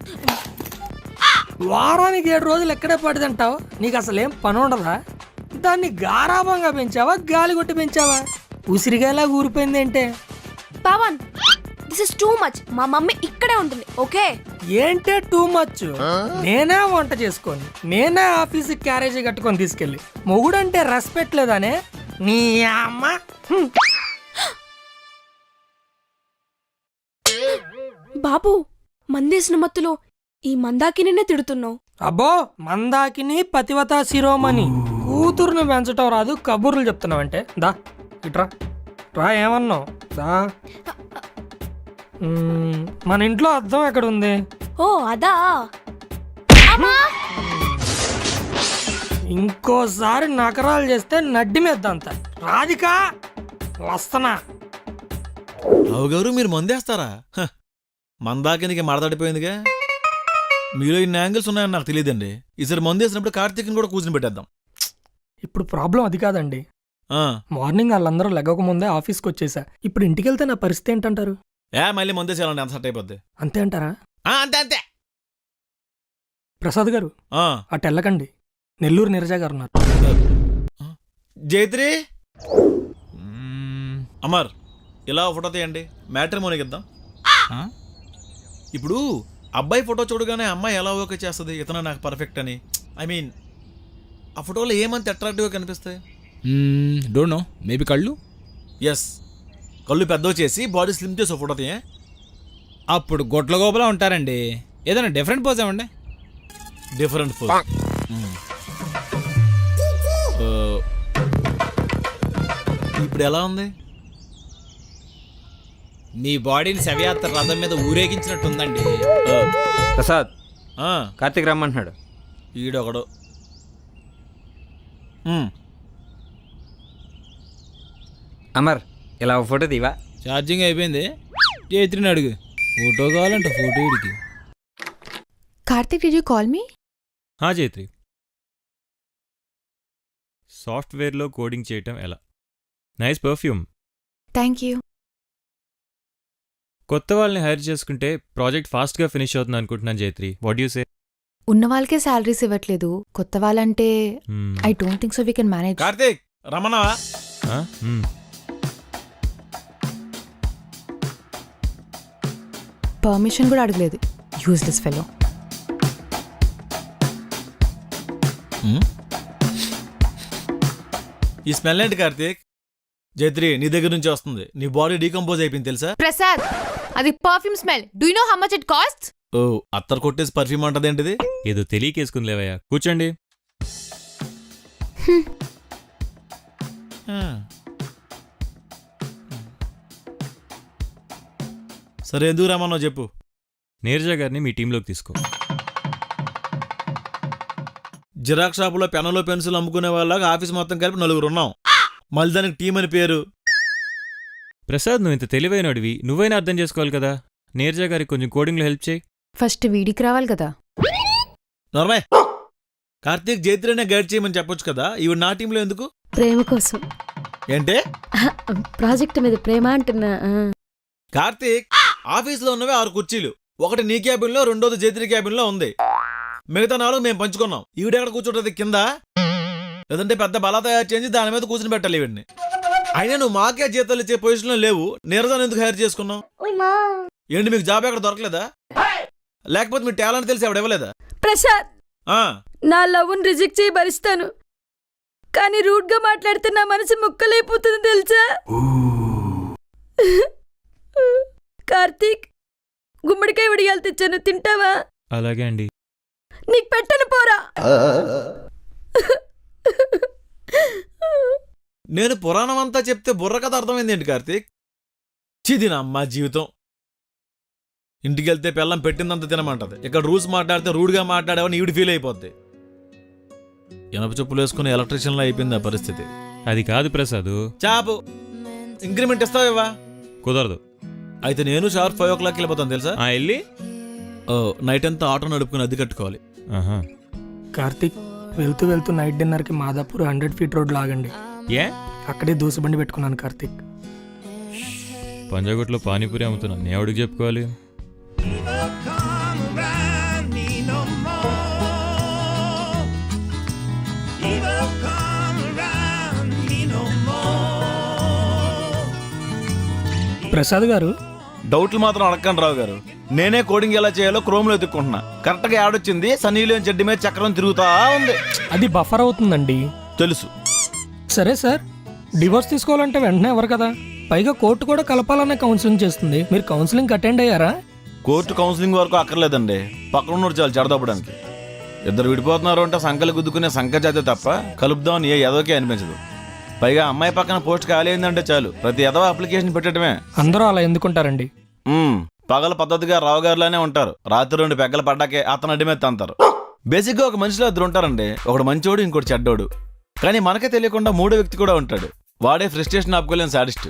Speaker 9: వారానికి 7 రోజులు ఎక్కడే పడిదంటావు? నీకు అసలేం పని ఉండదా? దాన్ని గారాభంగా పెంచావా, గాలి కొట్టి పెంచావా? ఉసిరిగాయలా ఊరిపోయింది ఏంటే?
Speaker 10: Pavan, this is too much. మా మమ్మీ ఇక్కడే ఉంటుంది, ఓకే?
Speaker 9: ఏంటే టూ మచ్? నేనే వంట చేసుకొని, నేనే ఆఫీస్కి క్యారేజీ కట్టుకొని తీసుకెళ్ళి, మొగుడంటే రెస్పెక్ట్ లేదానే? నీ అమ్మ.
Speaker 10: బాబు, మందేసిన మత్తులో ఈ మందాకినే తిడుతున్నావు.
Speaker 9: అబ్బో, మందాకిని పతివత శిరోమణి కూతురుని పెంచటం రాదు, కబుర్లు చెప్తున్నావంటే? దా ఇట్రా రా. ఏమన్నావు? దా. మన ఇంట్లో అద్దం ఎక్కడ ఉంది?
Speaker 10: ఓ అదా.
Speaker 9: ఇంకోసారి నకరాలు చేస్తే నడ్డి మీద్దంత. రాధిక వస్తనా?
Speaker 1: రావు గారు మీరు మందేస్తారా? మందాకినికి మడతడిపోయిందిగా. మీలో ఇన్ని యాంగిల్స్ ఉన్నాయని నాకు తెలియదండి. ఈసారి మందు వేసినప్పుడు కార్తీక్ని కూడా కూర్చుని పెట్టేద్దాం.
Speaker 9: ఇప్పుడు ప్రాబ్లం అది కాదండి.
Speaker 1: ఆ,
Speaker 9: మార్నింగ్ వాళ్ళందరూ లెగక ముందే ఆఫీస్కి వచ్చేసా. ఇప్పుడు ఇంటికి వెళ్తే నా పరిస్థితి ఏంటంటారు?
Speaker 1: మళ్ళీ మందు వేసేయాలండి, అంత సెట్ అయిపోద్ది.
Speaker 9: అంతే అంటారా?
Speaker 1: అంతే అంతే.
Speaker 9: ప్రసాద్ గారు అటు వెళ్ళకండి, నెల్లూరు నీరజ గారు ఉన్నారు.
Speaker 1: జైత్రి అమర్, ఇలా ఫోటో తీయండి, మ్యాట్రిమోనీకి ఇద్దాం. ఇప్పుడు అబ్బాయి ఫోటో చూడగానే అమ్మాయి ఎలా ఓకే చేస్తుంది ఇతను నాకు పర్ఫెక్ట్ అని? ఐ మీన్ ఆ ఫోటోలో ఏమంత అట్రాక్టివ్గా కనిపిస్తాయి?
Speaker 13: డోంట్ నో, మేబీ కళ్ళు.
Speaker 1: ఎస్, కళ్ళు పెద్దవి చేసి బాడీ స్లిమ్ చేసి ఫోటో తీయ.
Speaker 13: అప్పుడు గొడ్ల గోపలా ఉంటారండి. ఏదైనా డిఫరెంట్ పోజ్ ఏమండి?
Speaker 1: Different phone. ఇప్పుడు ఎలా ఉంది?
Speaker 13: మీ బాడీని శవయాత్ర రథం మీద ఊరేగించినట్టుందండి.
Speaker 12: ప్రసాద్, కార్తీక్ రమ్మంటున్నాడు.
Speaker 1: ఈడొకడు.
Speaker 12: అమర్, ఇలా ఒక ఫోటో తీవా?
Speaker 13: ఛార్జింగ్ అయిపోయింది. జైత్రిని అడుగు, ఫోటో కావాలంట. ఫోటో ఇడికి.
Speaker 2: Karthik, did you call me?
Speaker 6: Jaitri, సాఫ్ట్వేర్లో కోడింగ్ చేయటం ఎలా? Nice perfume.
Speaker 2: Thank you.
Speaker 6: కొత్త వాళ్ళని హైర్ చేసుకుంటే ప్రాజెక్ట్ ఫాస్ట్గా ఫినిష్ అవుతుంది అనుకుంటున్నాను జైత్రి. What you say?
Speaker 2: ఉన్న వాళ్ళకే శాలరీస్ ఇవ్వట్లేదు, కొత్త వాళ్ళంటే I don't think so we can manage.
Speaker 1: Karthik రమణవా?
Speaker 2: పర్మిషన్ కూడా అడగలేదు, యూజ్లెస్ ఫెలో.
Speaker 1: ఈ స్మెల్ ఏంటి కార్తీక్? జైత్రి, నీ దగ్గర నుంచి వస్తుంది. నీ బాడీ డీకంపోజ్ అయిపోయింది తెలుసా?
Speaker 2: ప్రసాద్, అది perfume smell. Do you know how much it cost?
Speaker 1: ఓ, అత్తర్ కొట్టేసి పర్ఫ్యూమ్ అంటదేంటిది?
Speaker 6: ఏదో తెలియకేసుకుని లేవయ్యా, కూర్చోండి.
Speaker 1: సరే, ఎందుకు రమ్మన్నావు చెప్పు.
Speaker 6: నీరజ గారిని మీ టీంలోకి తీసుకో.
Speaker 1: జిరాక్స్ షాపులో పెన్నులో పెన్సిల్ అమ్ముకునే వాళ్ళగా ఆఫీస్ మొత్తం కలిపి 4 ఉన్నాం. మళ్ళీ దానికి టీం అని పేరు.
Speaker 6: ప్రసాద్, నువ్వు ఇంత తెలివైనడివి, నువ్వైనా అర్థం చేసుకోవాలి కదా. నీరజ గారికి కొంచెం కోడింగ్లో హెల్ప్ చేయి.
Speaker 2: ఫస్ట్ వీడికి రావాలి కదా.
Speaker 1: నార్మల్. కార్తీక్, జైత్రినే గైడ్ చేయమని చెప్పొచ్చు కదా. ఇవి నా టీంలో ఎందుకు?
Speaker 10: ప్రేమ కోసం.
Speaker 1: ఏంటే?
Speaker 10: ప్రాజెక్ట్ మీద ప్రేమ అంటున్నా.
Speaker 1: కార్తీక్, ఆఫీస్లో ఉన్నవి 6 కుర్చీలు. ఒకటి నీ క్యాబిన్లో, రెండోది జైత్రి క్యాబిన్లో ఉంది. మిగతా 4 మేము పంచుకున్నాం. ఈవిడెక్కడ కూర్చుంటుంది? కింద. లేదంటే పెద్ద బలా తయారు చేసి దాని మీద కూర్చుని పెట్టాలి ఈవిడ్ని. అయినా నువ్వు మాకే జీతాలు ఇచ్చే పొజిషన్లో లేవు. నీరజాన్ని ఎందుకు హైర్ చేసుకున్నావు? ఏంటి, మీకు జాబ్ ఎక్కడ దొరకలేదా? లేకపోతే మీ టాలెంట్ తెలిసి ఆవిడ ఇవ్వలేదా?
Speaker 10: ప్రసాద్, నా లవ్ని రిజెక్ట్ చేయి భరిస్తాను, కానీ రూట్ గా మాట్లాడితే నా మనసు ముక్కలైపోతుంది తెలుసా? కార్తీక్, గుమ్మడికాయ వడియాలు తెచ్చాను, తింటావా?
Speaker 6: అలాగే అండి.
Speaker 10: నీకు పెట్టను పోరా.
Speaker 1: నేను పురాణం అంతా చెప్తే బుర్ర కథ అర్థమైంది ఏంటి కార్తీక్? చిది నా అమ్మ జీవితం. ఇంటికెళ్తే పిల్లం పెట్టిందంత తినమంటది. ఇక్కడ రూల్స్ మాట్లాడితే రూడ్గా మాట్లాడావని ఈవిడ ఫీల్ అయిపోద్ది. ఎనప చెప్పులు వేసుకుని ఎలక్ట్రీషియన్లో అయిపోయింది ఆ పరిస్థితి.
Speaker 6: అది కాదు ప్రసాద్.
Speaker 1: చాపు, ఇంక్రిమెంట్ ఇస్తావేవా?
Speaker 6: కుదరదు.
Speaker 1: అయితే నేను షార్ప్ 5 o'clock వెళ్ళిపోతాను తెలుసా?
Speaker 6: వెళ్ళి
Speaker 1: నైట్ అంతా ఆటో నడుపుకుని అద్దె కట్టుకోవాలి.
Speaker 9: కార్తీక్, వెళ్తూ వెళ్తూ నైట్ డిన్నర్కి మాదాపూర్ 100 feet రోడ్ లాగండి. అక్కడే దోసబండి పెట్టుకున్నాను కార్తీక్.
Speaker 6: పంజాగుట్లో పానీపూరి అమ్ముతున్నాను, నేను ఎవడికి చెప్పుకోవాలి?
Speaker 9: ప్రసాద్ గారు,
Speaker 1: డౌట్లు మాత్రం అడగండి రావు గారు. నేనే కోడింగ్ ఎలా చేయాలో క్రోమ్లో ఎత్తుక్కుంటున్నా. కరెక్ట్గా యాడ్ వచ్చింది. సన్నీలో చెడ్డి మీద చక్రం తిరుగుతా ఉంది.
Speaker 9: అది బఫర్ అవుతుందండి.
Speaker 1: తెలుసు.
Speaker 9: సరే సార్, డివోర్స్ తీసుకోవాలంటే వెంటనే ఎవరు కదా, పైగా కోర్టు కూడా కలపాలనే కౌన్సిలింగ్ చేస్తుంది. మీరు కౌన్సిలింగ్ అటెండ్ అయ్యారా?
Speaker 1: కోర్టు కౌన్సిలింగ్ వరకు అక్కర్లేదండి, పక్కన ఉన్నోడు చాలు చెడదప్పడానికి. ఇద్దరు విడిపోతున్నారు అంటే సంకలు గుద్దుకునే సంకజాతే తప్ప కలుపుదామని ఏ ఎదవకే అనిపించదు. పైగా అమ్మాయి పక్కన పోస్ట్ ఖాళీ అయిందంటే చాలు ప్రతి ఎదవ అప్లికేషన్ పెట్టడమే.
Speaker 9: అందరూ అలా ఎందుకుంటారండి?
Speaker 1: పగల పద్ధతిగా రావు గారులానే ఉంటారు. రాత్రి 2 పెగ్గలు పడ్డాకే అతను అడ్డి మీద తంతారు. బేసిక్గా ఒక మనిషిలో 2 ఉంటారండి. ఒకడు మంచోడు, ఇంకోటి చెడ్డోడు. కానీ మనకే తెలియకుండా 3వ వ్యక్తి కూడా ఉంటాడు. వాడే ఫ్రస్ట్రేషన్ ఆపుకోలేని సాడిస్ట్.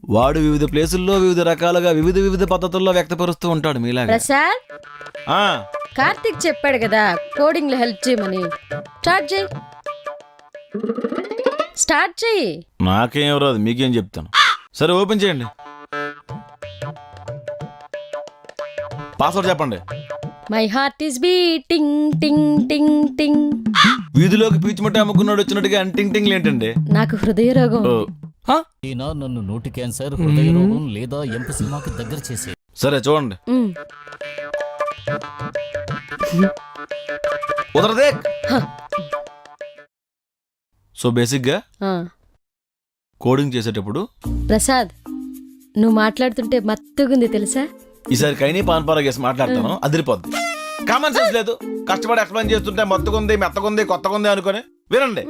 Speaker 1: వాడు వివిధ ప్లేసుల్లో వివిధ రకాలుగా వివిధ పద్ధతుల్లో వ్యక్తపరుస్తూ ఉంటాడు మీలాగా.
Speaker 10: ప్రసాద్
Speaker 1: ఆ,
Speaker 10: కార్తిక్ చెప్పాడు కదా కోడింగ్ లో హెల్ప్ చేయమని. స్టార్ట్ చేయి.
Speaker 1: నాకేం రాదు, మీకేం చెప్తాను. సరే ఓపెన్ చేయండి. పాస్వర్డ్ చెప్పండి.
Speaker 10: మై హార్ట్ ఈస్ బీటింగ్ టింగ్ టింగ్ టింగ్.
Speaker 1: వీధిలోకి పీచుమట్టి అమ్ముకున్నాడు వచ్చినట్టుగా టింగ్ టింగ్ ఏంటండి?
Speaker 10: నాకు హృదయ రోగం.
Speaker 13: ఈయన నన్ను నోటి క్యాన్సర్, హృదయ రోగం లేదా ఎంపసిమాకి దగ్గర చేసే.
Speaker 1: సరే చూడండి.
Speaker 10: మ్.
Speaker 1: ఉదరదే. సో బేసిక్గా
Speaker 10: ఆ.
Speaker 1: కోడింగ్ చేసేటప్పుడు
Speaker 10: ప్రసాద్ నువ్వు మాట్లాడుతుంటే మత్తుగుంది తెలుసా?
Speaker 1: ఈసారి కైనీ పాన్పారా చేసి మాట్లాడతాను, అదిరిపోద్ది. కామన్ సెన్స్ లేదు, కష్టపడి ఎక్స్ప్లెయిన్ చేస్తుంటే మొత్తగుంది మెత్తగుంది కొత్తగుంది అనుకొని వినండి.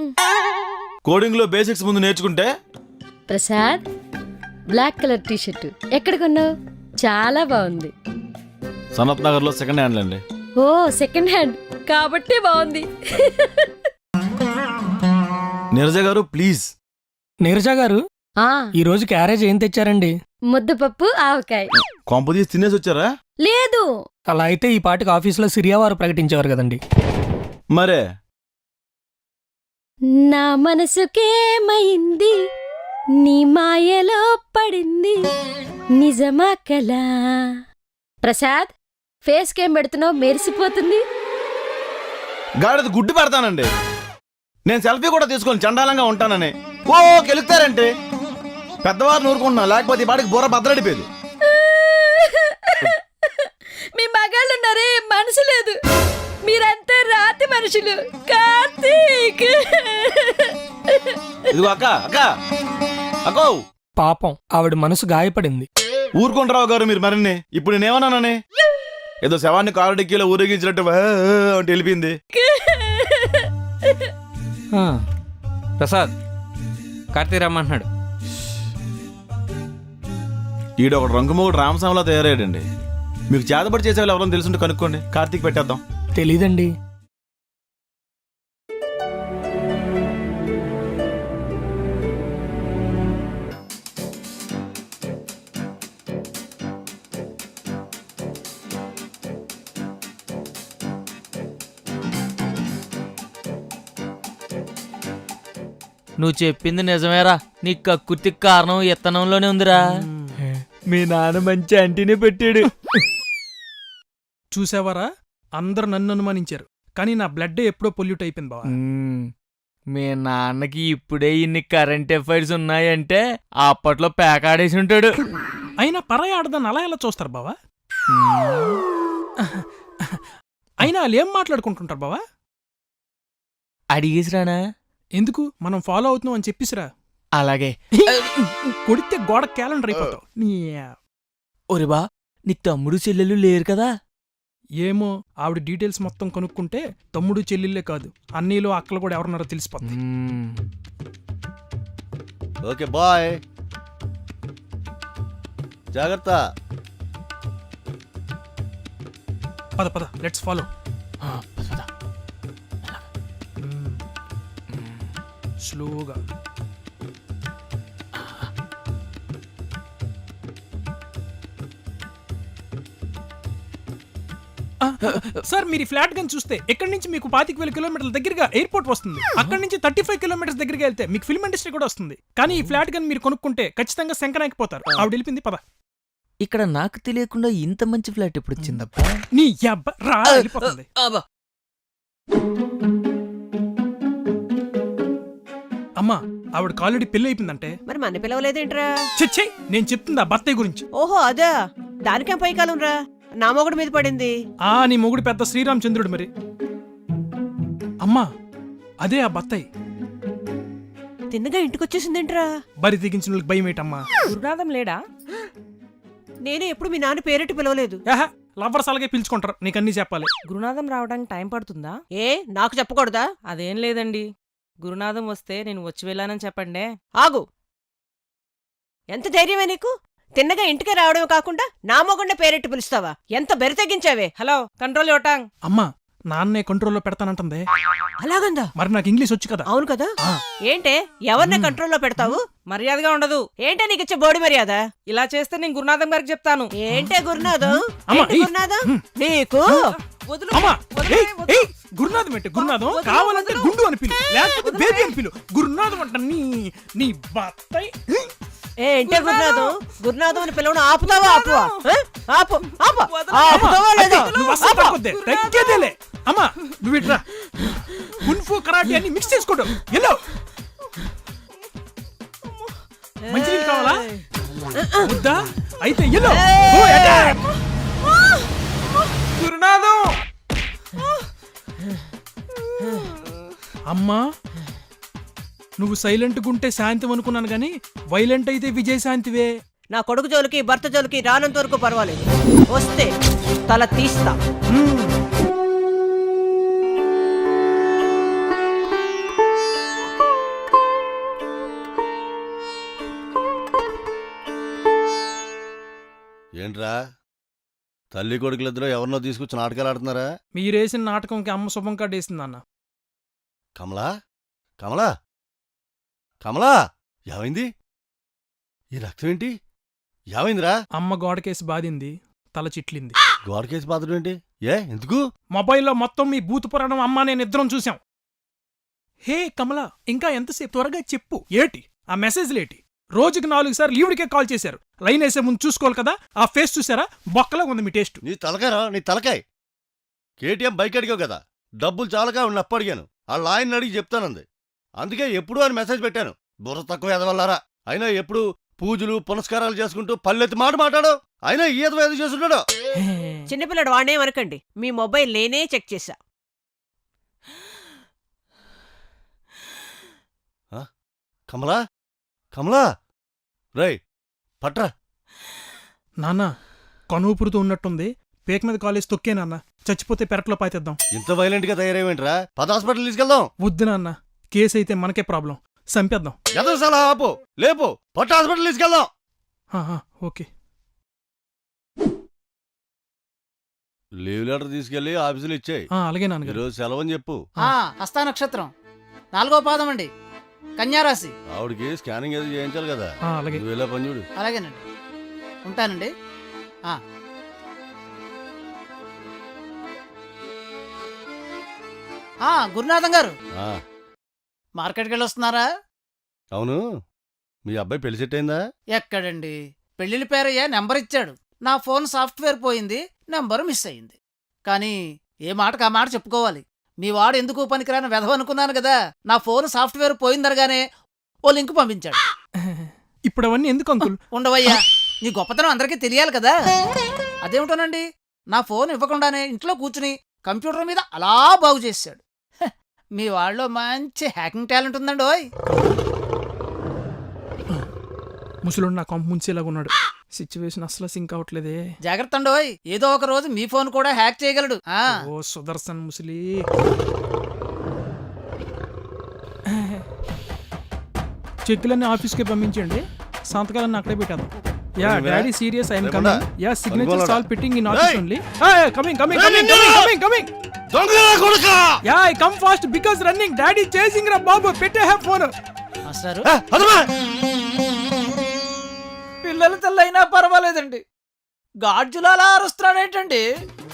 Speaker 1: కోడింగ్ లో బేసిక్స్ ముందు నేర్చుకుంటే.
Speaker 10: Prasad black colour T shirt ఎక్కడ కొన్నావు? చాలా బాగుంది.
Speaker 1: సనత్ నగర్ లో సెకండ్ హ్యాండ్ అండి.
Speaker 10: ఓ సెకండ్ హ్యాండ్ కాబట్టి బాగుంది.
Speaker 1: నీరజ గారు ప్లీజ్.
Speaker 9: నీరజ గారు
Speaker 10: ఆ
Speaker 9: ఈ రోజు క్యారేజ్ ఏం తెచ్చారండి?
Speaker 10: ముద్దపప్పు ఆవకాయ.
Speaker 1: కొంప తీసి తినేసి వచ్చారా?
Speaker 10: లేదు.
Speaker 9: అలా అయితే ఈ పాటికి ఆఫీసులో సిరియా వారు ప్రకటించేవారు కదండి.
Speaker 1: మరే
Speaker 10: నా మనసుకేమైంది, నీ మాయలో పడింది, నిజమా కలా? ప్రసాద్ ఫేస్ కేం పెడుతున్నావు, మెరిసిపోతుంది.
Speaker 1: గాడిద గుడ్డు పెడతానండి. నేను సెల్ఫీ కూడా తీసుకొని చండాలంగా ఉంటానని ఓ కెలుస్తారంటే పెద్దవారు నూరుకుంటున్నా, లేకపోతే ఈ పాటికి బుర్ర బద్దలడిపోయేది.
Speaker 10: మీ మగాళ్ళు ఉన్నారే, మనసు లేదు. మీరంతా రాతి మనుషులు. కార్తీక్
Speaker 1: ఇదిగో అక్క అక్క అక్కో.
Speaker 9: పాపం ఆవిడ మనసు గాయపడింది.
Speaker 1: ఊరుకుంటారావు గారు మీరు మరిన్ని. ఇప్పుడు నేనేమన్నానని ఏదో శవాన్ని కారు డిక్కీలో ఊరేగించినట్టు అంటే వెళ్ళిపోయింది.
Speaker 12: ప్రసాద్ కార్తీక్ రమ్మంటున్నాడు.
Speaker 1: ఈడ ఒక రంగుమూడు రామస్వామిలా తయారయ్యాడండి. మీకు చేతబడి చేసేవాళ్ళు ఎవరైనా తెలుసుంటే కనుక్కోండి, కార్తీక్ పెట్టేద్దాం.
Speaker 9: తెలీదండి.
Speaker 7: నువ్వు చెప్పింది నిజమేరా. నీ కక్కుర్తికి కారణం ఇత్తనంలోనే ఉందిరా. మీ నాన్న మంచి అంటినే పెట్టాడు.
Speaker 9: చూసావారా, అందరు నన్ను అనుమానించారు, కానీ నా బ్లడ్ ఎప్పుడో పొల్యూట్ అయిపోయింది బావా.
Speaker 7: మీ నాన్నకి ఇప్పుడే ఇన్ని కరెంట్ అఫైర్స్ ఉన్నాయంటే అప్పట్లో పేకాడేసి ఉంటాడు.
Speaker 9: అయినా పరాయి ఆడదాన్ని అలా ఎలా చూస్తారు బావా? అయినా వాళ్ళు ఏం మాట్లాడుకుంటుంటారు బావా?
Speaker 7: అడిగేసిరానా?
Speaker 9: ఎందుకు, మనం ఫాలో అవుతున్నాం అని చెప్పిసిరా.
Speaker 7: అలాగే.
Speaker 9: కొడితే గోడ క్యాలెండర్ అయిపోతావు.
Speaker 7: ఒరే బా, నీకు తమ్ముడు చెల్లెలు లేరు కదా?
Speaker 9: ఏమో, ఆవిడ డీటెయిల్స్ మొత్తం కనుక్కుంటే తమ్ముడు చెల్లెళ్ళే కాదు, అన్నీలో అక్కలు కూడా ఎవరున్నారో తెలిసిపోతుంది.
Speaker 1: ఓకే బాయ్, జాగ్రత్త.
Speaker 9: పద పద, లెట్స్ ఫాలో. స్లోగా. సార్ మీరు ఈ ఫ్లాట్ గన్ చూస్తే ఎక్కడి నుంచి మీకు 25,000 కిలోమీటర్ల దగ్గరగా ఎయిర్పోర్ట్ వస్తుంది. అక్కడి నుంచి 35 కిలోమీటర్స్ దగ్గరగా వెళ్తే మీకు ఫిల్మ్ ఇండస్ట్రీ కూడా వస్తుంది. కానీ ఈ ఫ్లాట్ గన్ మీరు కొనుక్కుంటే ఖచ్చితంగా శంకనాయకపోతారు. ఆవిడ వెళ్ళింది, పద.
Speaker 7: ఇక్కడ నాకు తెలియకుండా ఇంత మంచి ఫ్లాట్ ఎప్పుడు వచ్చిందబ్బా?
Speaker 9: నీ అబ్బా రా, వెళ్ళిపోతుంది. అమ్మా, ఆవిడకి ఆల్రెడీ పెళ్లి అయిపోయిందంటే.
Speaker 14: మరి మన పిలవలేదేంట్రా?
Speaker 9: చిచ్చే, నేను చెప్తుందా భర్తయ్య గురించి.
Speaker 14: ఓహో అదా, దానికేం పై కాలం రా, నా మొగుడు మీద పడింది.
Speaker 9: నీ మొగుడు పెద్ద శ్రీరామచంద్రుడు మరి. అమ్మా, అదే ఆ బత్తాయి.
Speaker 14: తిన్నగా ఇంటికొచ్చేసిందేంట్రా?
Speaker 9: బరి తెగించిన వాళ్ళకి భయం ఏంటమ్మా?
Speaker 14: గురునాథం లేడా? నేనే ఎప్పుడు మీ నాన్న పేరెట్టి పిలవలేదు.
Speaker 9: లవ్వర్స్ అలాగే పిలుచుకుంటారు, నీకన్నీ చెప్పాలి.
Speaker 14: గురునాథం రావడానికి టైం పడుతుందా? ఏ నాకు చెప్పకూడదా? అదేం లేదండి, గురునాథం వస్తే నేను వచ్చి వెళ్ళానని చెప్పండి. ఆగు, ఎంత ధైర్యమే నీకు? తిన్నగా ఇంటికే రావడమే కాకుండా నా మొగుండ పేరెట్టి పిలుస్తావా? ఎంత బెరి తెగించావే. Hello, control ఇవ్వటాం.
Speaker 9: అమ్మా, నాన్నే కంట్రోల్లో పెడతానంటుంది.
Speaker 14: అలాగందా?
Speaker 9: మరి నాకు ఇంగ్లీష్ వచ్చు కదా.
Speaker 14: అవును కదా. ఏంటే ఎవరిని కంట్రోల్లో పెడతావు? మర్యాదగా ఉండదు. ఏంటే నీకు ఇచ్చే బోడి మర్యాద? ఇలా చేస్తే నేను గురునాథం గారికి చెప్తాను. ఏంటే గురునాథం? ఏంటి గురునాథం? నీకు
Speaker 9: అమ్మా, ఏయ్, ఏయ్, గురునాథం అంటే గురునాథం కావాలంటే గుండు అని పిలు, లేకపోతే బేబీ అని పిలు. గురునాథం అంట నీ బత్తాయి.
Speaker 14: ఏంటే గురునాథం? గురునాథం అని పిలవడం ఆపుతావా? ఆపువా? ఆపు ఆపు. ఆపుతావా లేదా?
Speaker 9: నువ్వు అస్సలు తగ్గొద్దే, తగ్గేదేలే. అమ్మా నువ్వు ఇట్రా, కున్ఫు కరాటే అన్ని మిక్స్ చేసుకోవడం. ఎల్లో మంచినీళ్ళు కావాలా? వద్దా? అయితే ఎల్లో గురునాథం. అమ్మా నువ్వు సైలెంట్గా ఉంటే శాంతం అనుకున్నాను కానీ వైలెంట్ అయితే విజయశాంతివే.
Speaker 14: నా కొడుకు జోలికి భర్త జోలికి రానంత వరకు పర్వాలేదు, వస్తే తల తీస్తా.
Speaker 15: ఏంట్రా తల్లి కొడుకులిద్దరూ ఎవరినో తీసుకొచ్చి నాటకాలు ఆడుతున్నారా?
Speaker 9: మీరేసిన నాటకంకి అమ్మ శుభం కార్డు వేసింది అన్న.
Speaker 15: కమలా కమలా కమలా ఏమైంది? ఈ రక్తం ఏంటి? ఏమైందిరా?
Speaker 9: అమ్మ గోడకేసి బాధింది, తల చిట్లింది.
Speaker 15: గోడకేసి బాధడం ఏంటి? ఎందుకు?
Speaker 9: మొబైల్లో మొత్తం మీ భూత పురాణం అమ్మ నేను ఇద్దరం చూసాం. హే కమలా, ఇంకా ఎంతసేపు? త్వరగా చెప్పు. ఏటి ఆ మెసేజ్లేటి? రోజుకి 4 సార్లు ఈవిడికే కాల్ చేశారు. లైన్ వేసే ముందు చూసుకోవాలి కదా. ఆ ఫేస్ చూసారా? బొక్కలా ఉంది మీ టేస్ట్.
Speaker 15: నీ తలకాయరా, నీ తలకాయ. కేటీఎం బైక్ అడిగావు కదా, డబ్బులు చాలగా ఉన్నప్పు అడిగాను. ఆ లాయన్ని అడిగి చెప్తానంది. అందుకే ఎప్పుడు అని మెసేజ్ పెట్టాను. బుర్ర తక్కువ ఎదవల్లారా. అయినా ఎప్పుడు పూజలు పునస్కారాలు చేసుకుంటూ పల్లెత్తి మాట మాట్లాడు. అయినా ఈ ఎదవ ఏదో చేస్తున్నాడు.
Speaker 14: చిన్నపిల్లడు వాడే అనకండి, మీ మొబైల్ నేనే చెక్ చేశా.
Speaker 15: కమలా కమలా రై పట్రా.
Speaker 9: నాన్న కనూపురుతూ ఉన్నట్టుంది, పేక మీద కాలేజ్ తొక్కే నాన్న. చచ్చిపోతే పెరట్లో పాతేద్దాం.
Speaker 15: ఇంత వైలెంట్ గా తయారేమేంట్రా? పద హాస్పిటల్ తీసుకెళ్దాం.
Speaker 9: వద్దు నాన్న, కేసు అయితే మనకే ప్రాబ్లం. సంపేద్దాం.
Speaker 15: ఎదో సలా ఆపు, లేపు, పట్ట హాస్పిటల్ తీసుకెళ్దాం.
Speaker 9: ఓకే.
Speaker 15: లీవ్ లెటర్ తీసుకెళ్లి ఆఫీసులో ఇచ్చేయి.
Speaker 9: అలాగే నాన్నగారు.
Speaker 15: ఈరోజు సెలవని చెప్పు.
Speaker 16: హస్త నక్షత్రం 4వ పాదం అండి, కన్యారాశి.
Speaker 15: ఆవిడకి స్కానింగ్ ఏదో చేయించాలి కదా.
Speaker 9: అలాగే.
Speaker 15: నువ్వు ఇలా పని చూడు.
Speaker 16: అలాగేనండి, ఉంటానండి. గురునాథం గారు మార్కెట్కి వెళ్ళి వస్తున్నారా?
Speaker 15: అవును, మీ అబ్బాయి పెళ్లి సెట్ అయిందా?
Speaker 16: ఎక్కడండి, పెళ్లిళ్ళ పేరయ్య నెంబర్ ఇచ్చాడు. నా ఫోన్ సాఫ్ట్వేర్ పోయింది, నెంబర్ మిస్ అయింది. కానీ ఏ మాటకు ఆ మాట చెప్పుకోవాలి. మీ వాడు ఎందుకు పనికిరాని వెధవ అనుకున్నాను కదా. నా ఫోన్ సాఫ్ట్వేర్ పోయిందరగానే ఓ లింక్ పంపించాడు.
Speaker 9: ఇప్పుడు అవన్నీ ఎందుకు అంకుల్?
Speaker 16: ఉండవయ్యా, నీ గొప్పతనం అందరికీ తెలియాలి కదా. అదేమిటోనండి, నా ఫోన్ ఇవ్వకుండానే ఇంట్లో కూర్చుని కంప్యూటర్ మీద అలా బాగు చేశాడు. మీ వాళ్ళలో మంచి హ్యాకింగ్ టాలెంట్ ఉందండి. ఓయ్
Speaker 9: ముసలుడు నా కొంప ముంచేలాగా ఉన్నాడు. సిచ్యువేషన్ అసలు సింక్ అవట్లేదే.
Speaker 16: జాగ్రత్త అండోయ్, ఏదో ఒక రోజు మీ ఫోన్ కూడా హ్యాక్ చేయగలడు.
Speaker 9: ఓ సుదర్శన్ ముసలి. చెక్కులన్నీ ఆఫీస్కి పంపించండి, సంతకాలన్నీ అక్కడే పెట్టాను. Yeah daddy serious, I'm coming. Yeah signatures all pitting in office only. Coming coming coming coming coming. Yeah I come fast because running. Daddy chasing రా బాబు, పెట్టే హ్యావ్ ఫోన్.
Speaker 16: పిల్లల తల్లైనా పర్వాలేదండి, గాడ్జులు అలా అరుస్తున్నాడేంటండి?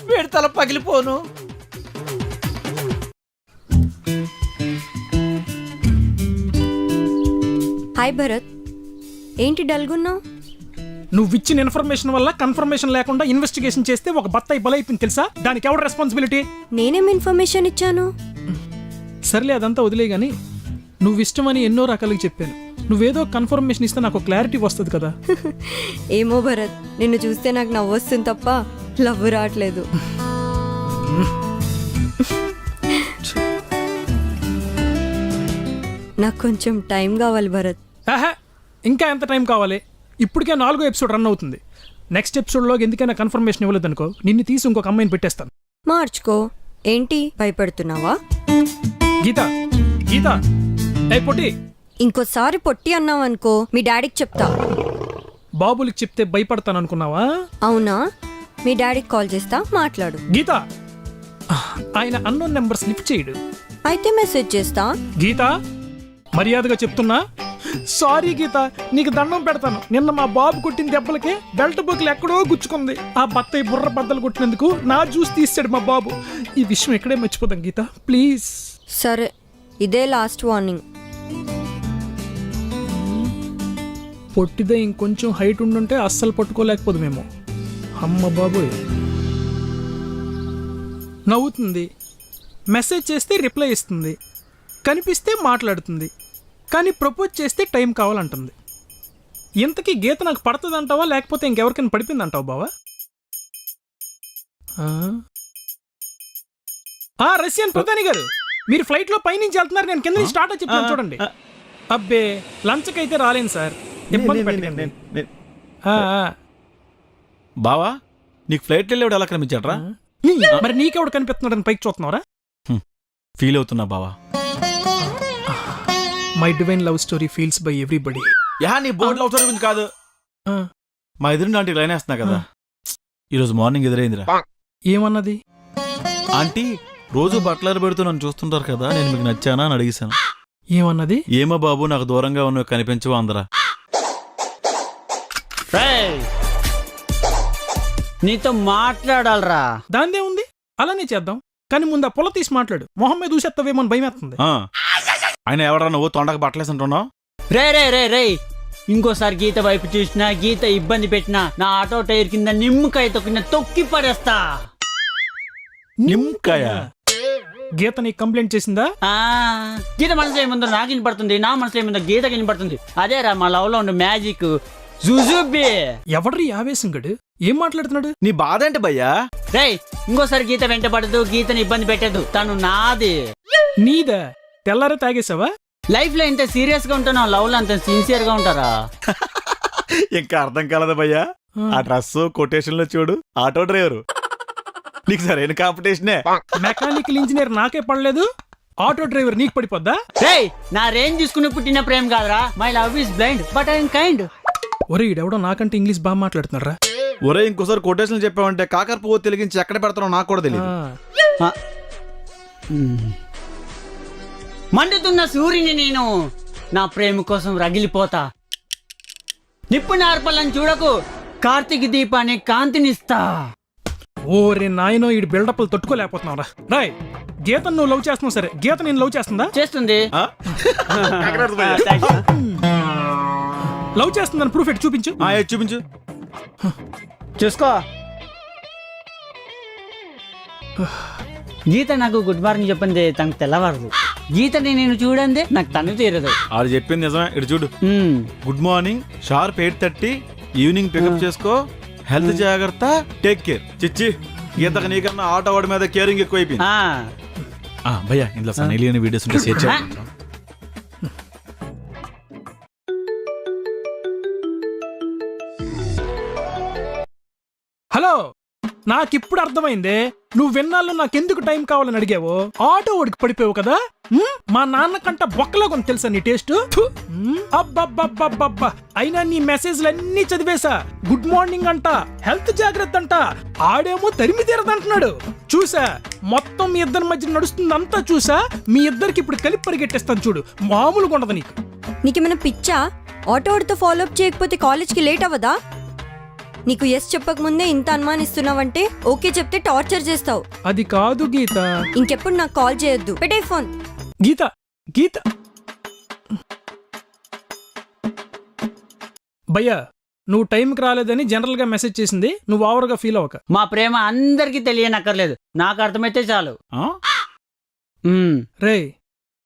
Speaker 16: వీడి తల పగిలిపోను.
Speaker 10: హాయ్ భరత్, ఏంటి డల్గున్నావు?
Speaker 9: నువ్వు ఇచ్చిన ఇన్ఫర్మేషన్ వల్ల కన్ఫర్మేషన్ లేకుండా ఇన్వెస్టిగేషన్ చేస్తే ఒక బత్తాయి బలైపోయింది తెలుసా? దానికి ఎవరు రెస్పాన్సిబిలిటీ?
Speaker 10: నేనేం ఇన్ఫర్మేషన్ ఇచ్చాను?
Speaker 9: సర్లే అదంతా వదిలే గాని, నువ్వు ఇష్టమని ఎన్నో రకాలుగా చెప్పాను. నువ్వేదో కన్ఫర్మేషన్ ఇస్తే నాకు క్లారిటీ వస్తుంది కదా.
Speaker 10: ఏమో భరత్, నిన్ను చూస్తే నాకు నవ్వు వస్తుంది తప్ప లవ్ రావట్లేదు. నాకు కొంచెం టైం కావాలి భరత్.
Speaker 9: ఇంకా ఎంత టైం కావాలి? ఇప్పటికే 4వ ఎపిసోడ్ రన్ అవుతుంది. నెక్స్ట్ ఎపిసోడ్లో ఎందుకైనా కన్ఫర్మేషన్ ఇవ్వలేదనుకో, నిన్ను తీసి ఇంకొక అమ్మాయిని పెట్టేస్తాను.
Speaker 10: మార్చుకో. ఏంటి భయపడుతున్నావా?
Speaker 9: గీత గీత పొట్టి,
Speaker 10: ఇంకోసారి పొట్టి అన్నావనుకో మీ డాడీకి చెప్తా.
Speaker 9: బాబులకి చెప్తే భయపడతాను అనుకున్నావా?
Speaker 10: అవునా? మీ డాడీకి కాల్ చేస్తా, మాట్లాడు.
Speaker 9: గీత ఆయన అన్నోన్ నెంబర్స్ లిఫ్ట్ చేయడు.
Speaker 10: అయితే మెసేజ్ చేస్తా.
Speaker 9: గీత, మర్యాదగా చెప్తున్నా, సారీ గీత, నీకు దండం పెడతాను. నిన్న మా బాబు కొట్టిన దెబ్బలకి బెల్ట్ బుక్లు ఎక్కడో గుచ్చుకుంది. ఆ బత్తయి బుర్ర బద్దలు కొట్టినందుకు నా జ్యూస్ తీసాడు మా బాబు. ఈ విషయం ఎక్కడే మర్చిపోదాం గీత, ప్లీజ్.
Speaker 10: సరే, ఇదే లాస్ట్ వార్నింగ్.
Speaker 9: పొట్టిదే ఇంకొంచెం హైట్ ఉండుంటే అస్సలు పట్టుకోలేకపోదు మేము. అమ్మ బాబోయ్. నవ్వుతుంది, మెసేజ్ చేస్తే రిప్లై ఇస్తుంది, కనిపిస్తే మాట్లాడుతుంది, కానీ ప్రపోజ్ చేస్తే టైం కావాలంటుంది. ఇంతకీ గీత నాకు పడుతుంది అంటావా, లేకపోతే ఇంకెవరికైనా పడిపోయింది అంటావా బావా? రష్యన్ ప్రధాని గారు, మీరు ఫ్లైట్ లో పైనుంచి వెళ్తున్నారు, నేను కింద నుంచి స్టార్ట్ అని చెప్పాను చూడండి. అబ్బే, లంచ్కి అయితే రాలేను సార్, ఇబ్బంది పెట్టకండి.
Speaker 1: బావా, నీకు ఫ్లైట్ వెళ్ళేవాడు ఎలా కనిపించాడ్రా?
Speaker 9: మరి నీకెవడు కనిపిస్తున్నాడని పైకి చూస్తున్నారా?
Speaker 1: ఫీల్ అవుతున్నా బావా.
Speaker 9: My divine love story feels by everybody.
Speaker 1: నీ బోర్డు లవ్ స్టోరీ గురించి కాదు, మా ఎదురు ఆంటీ లైన్ వేస్తున్నా కదా, ఈరోజు మార్నింగ్ ఎదురైందిరా.
Speaker 9: ఏమన్నది?
Speaker 1: ఆంటీ రోజు బట్టలు పెడుతూ నన్ను చూస్తుంటారు కదా, నేను మీకు నచ్చానా అని అడిగేశాను.
Speaker 9: ఏమన్నది?
Speaker 1: ఏమో బాబు, నాకు దూరంగా ఉన్నవి కనిపించవు అందరా.
Speaker 16: నీతో మాట్లాడాలరా.
Speaker 9: దాందే ఉంది, అలానే చేద్దాం. కానీ ముందు ఆ పొల తీసి మాట్లాడు. మొహం మీద దూసేస్తావేమో అని భయం వేస్తుంది.
Speaker 1: ఆయన ఎవరా నువ్వు తొండకు బట్టలేసి అంటున్నావు?
Speaker 16: రే రే రే రే, ఇంకోసారి గీత వైపు చూసినా, గీత ఇబ్బంది పెట్టినా, నా ఆటో టైర్ కింద నిమ్మకాయ తొక్కిన తొక్కి పడేస్తా.
Speaker 1: నిమ్మకాయ?
Speaker 9: గీత నీకు కంప్లైంట్ చేసిందా?
Speaker 16: గీత మనసులో ఏముందో నాకు వినపడుతుంది, నా మనసులో ఏముందో గీత వినపడుతుంది. అదేరా మా లవ్ లో ఉండే మ్యాజిక్.
Speaker 9: ఎవడ్రీ ఆవేశం గడు? ఏం మాట్లాడుతున్నాడు?
Speaker 1: నీ బాధ ఏంటి భయ్యా?
Speaker 16: రేయ్, ఇంకోసారి గీత వెంటపడదు, గీతని ఇబ్బంది పెట్టదు, తను నాది.
Speaker 9: నీదా? తెల్లారే తాగేసావా?
Speaker 16: లైఫ్ లో ఇంత సీరియస్ గా ఉంటాను, లవ్ లో అంత సిన్సియర్ గా ఉంటారా?
Speaker 1: ఇంకా అర్థం కాలేదా భయ్యా? ఆ డ్రెస్ కొటేషన్ లో చూడు, ఆటో డ్రైవరు నీకు సరైన కాంపిటీషనే.
Speaker 9: మెకానికల్ ఇంజనీర్ నాకే పడలేదు, ఆటో డ్రైవర్ నీకు పడిపోద్దా?
Speaker 16: రేయ్, నా రేంజ్ తీసుకుని పుట్టిన ప్రేమ కాదురా. My love is blind but I'm kind.
Speaker 9: ఒరే, ఈడెవడో నాకంటే ఇంగ్లీష్ బాగా మాట్లాడుతున్నారా?
Speaker 1: ఒరే, ఇంకోసారి కొటేషన్లు చెప్పావంటే కాకర పువ్వు తెలిగించి ఎక్కడ పెడతానో నాకు కూడా తెలియదు.
Speaker 16: మండుతున్న సూర్యుని నేను నా ప్రేమ కోసం రగిలిపోతా. నిప్పు నార్పలని చూడకు, కార్తీక దీపాన్ని కాంతినిస్తా.
Speaker 9: ఓరే నాయనో, ఈ బిల్డప్లు తట్టుకోలేకపోతున్నావురా. రాయ్, గీత నువ్వు లవ్ చేస్తున్నావు, సరే గీత నేను లవ్ చేస్తుందా?
Speaker 16: చేస్తుంది.
Speaker 9: లవ్ చేస్తుందని ప్రూఫ్ ఎట్ చూపించు.
Speaker 1: చూపించు.
Speaker 16: చూసుకో. గీత నాకు గుడ్ మార్నింగ్ చెప్పింది, తనకు తెల్లవారదు. గీతని నేను చూడండి, నాకు తను తీరదు.
Speaker 1: అది చెప్పింది నిజమే. ఇటు చూడు, good morning, sharp 8:30, evening pickup చేసుకో, హెల్త్ జాగ్రత్త, టేక్ కేర్. చిచ్చి, గీతకు నీకన్నా ఆటో వాడి మీద కేరింగ్ ఎక్కువ అయిపోయింది. భయ్యా, ఇంట్లో సన్నీలి వీడియోస్ ఉంటే షేర్ చేయండి.
Speaker 9: హలో, నాకిప్పుడు అర్థమైందే నువ్వు విన్నాళ్ళు నాకెందుకు టైం కావాలని అడిగావో. ఆటో వాడికి పడిపోయావు కదా. మా నాన్న కంట బొక్కలో కొని తెలుసా నీ టేస్ట్? అబ్బబ్బబ్బబ్బబ్బా, అయినా నీ మెసేజ్లు అన్ని చదివేశా. గుడ్ మార్నింగ్ అంట, హెల్త్ జాగ్రత్త అంట, ఆడేమో తరిమి తీరదంటున్నాడు. చూసా, మొత్తం మీ ఇద్దరి మధ్య నడుస్తుందంతా చూసా. మీ ఇద్దరికి ఇప్పుడు కలిపి పరిగెట్టేస్తాను చూడు, మామూలుగా ఉండదు నీకు.
Speaker 10: నీకేమైనా పిచ్చా? ఆటో వాడితో ఫాలో అప్ చేయకపోతే కాలేజ్కి లేట్ అవ్వదా? నీకు ఎస్ చెప్పక ముందే ఇంత అనుమానిస్తున్నావంటే ఓకే చెప్తే టార్చర్ చేస్తావు.
Speaker 9: అది కాదు గీత.
Speaker 10: ఇంకెప్పుడు నాకు కాల్ చేయొద్దు, పెట్టే ఫోన్.
Speaker 9: గీత, గీత. భయ్యా, నువ్వు టైంకి రాలేదని జనరల్ గా మెసేజ్ చేసింది, నువ్వు ఓవర్గా ఫీల్ అవ్వక.
Speaker 16: మా ప్రేమ అందరికి తెలియనక్కర్లేదు, నాకు అర్థమైతే చాలు.
Speaker 9: రే,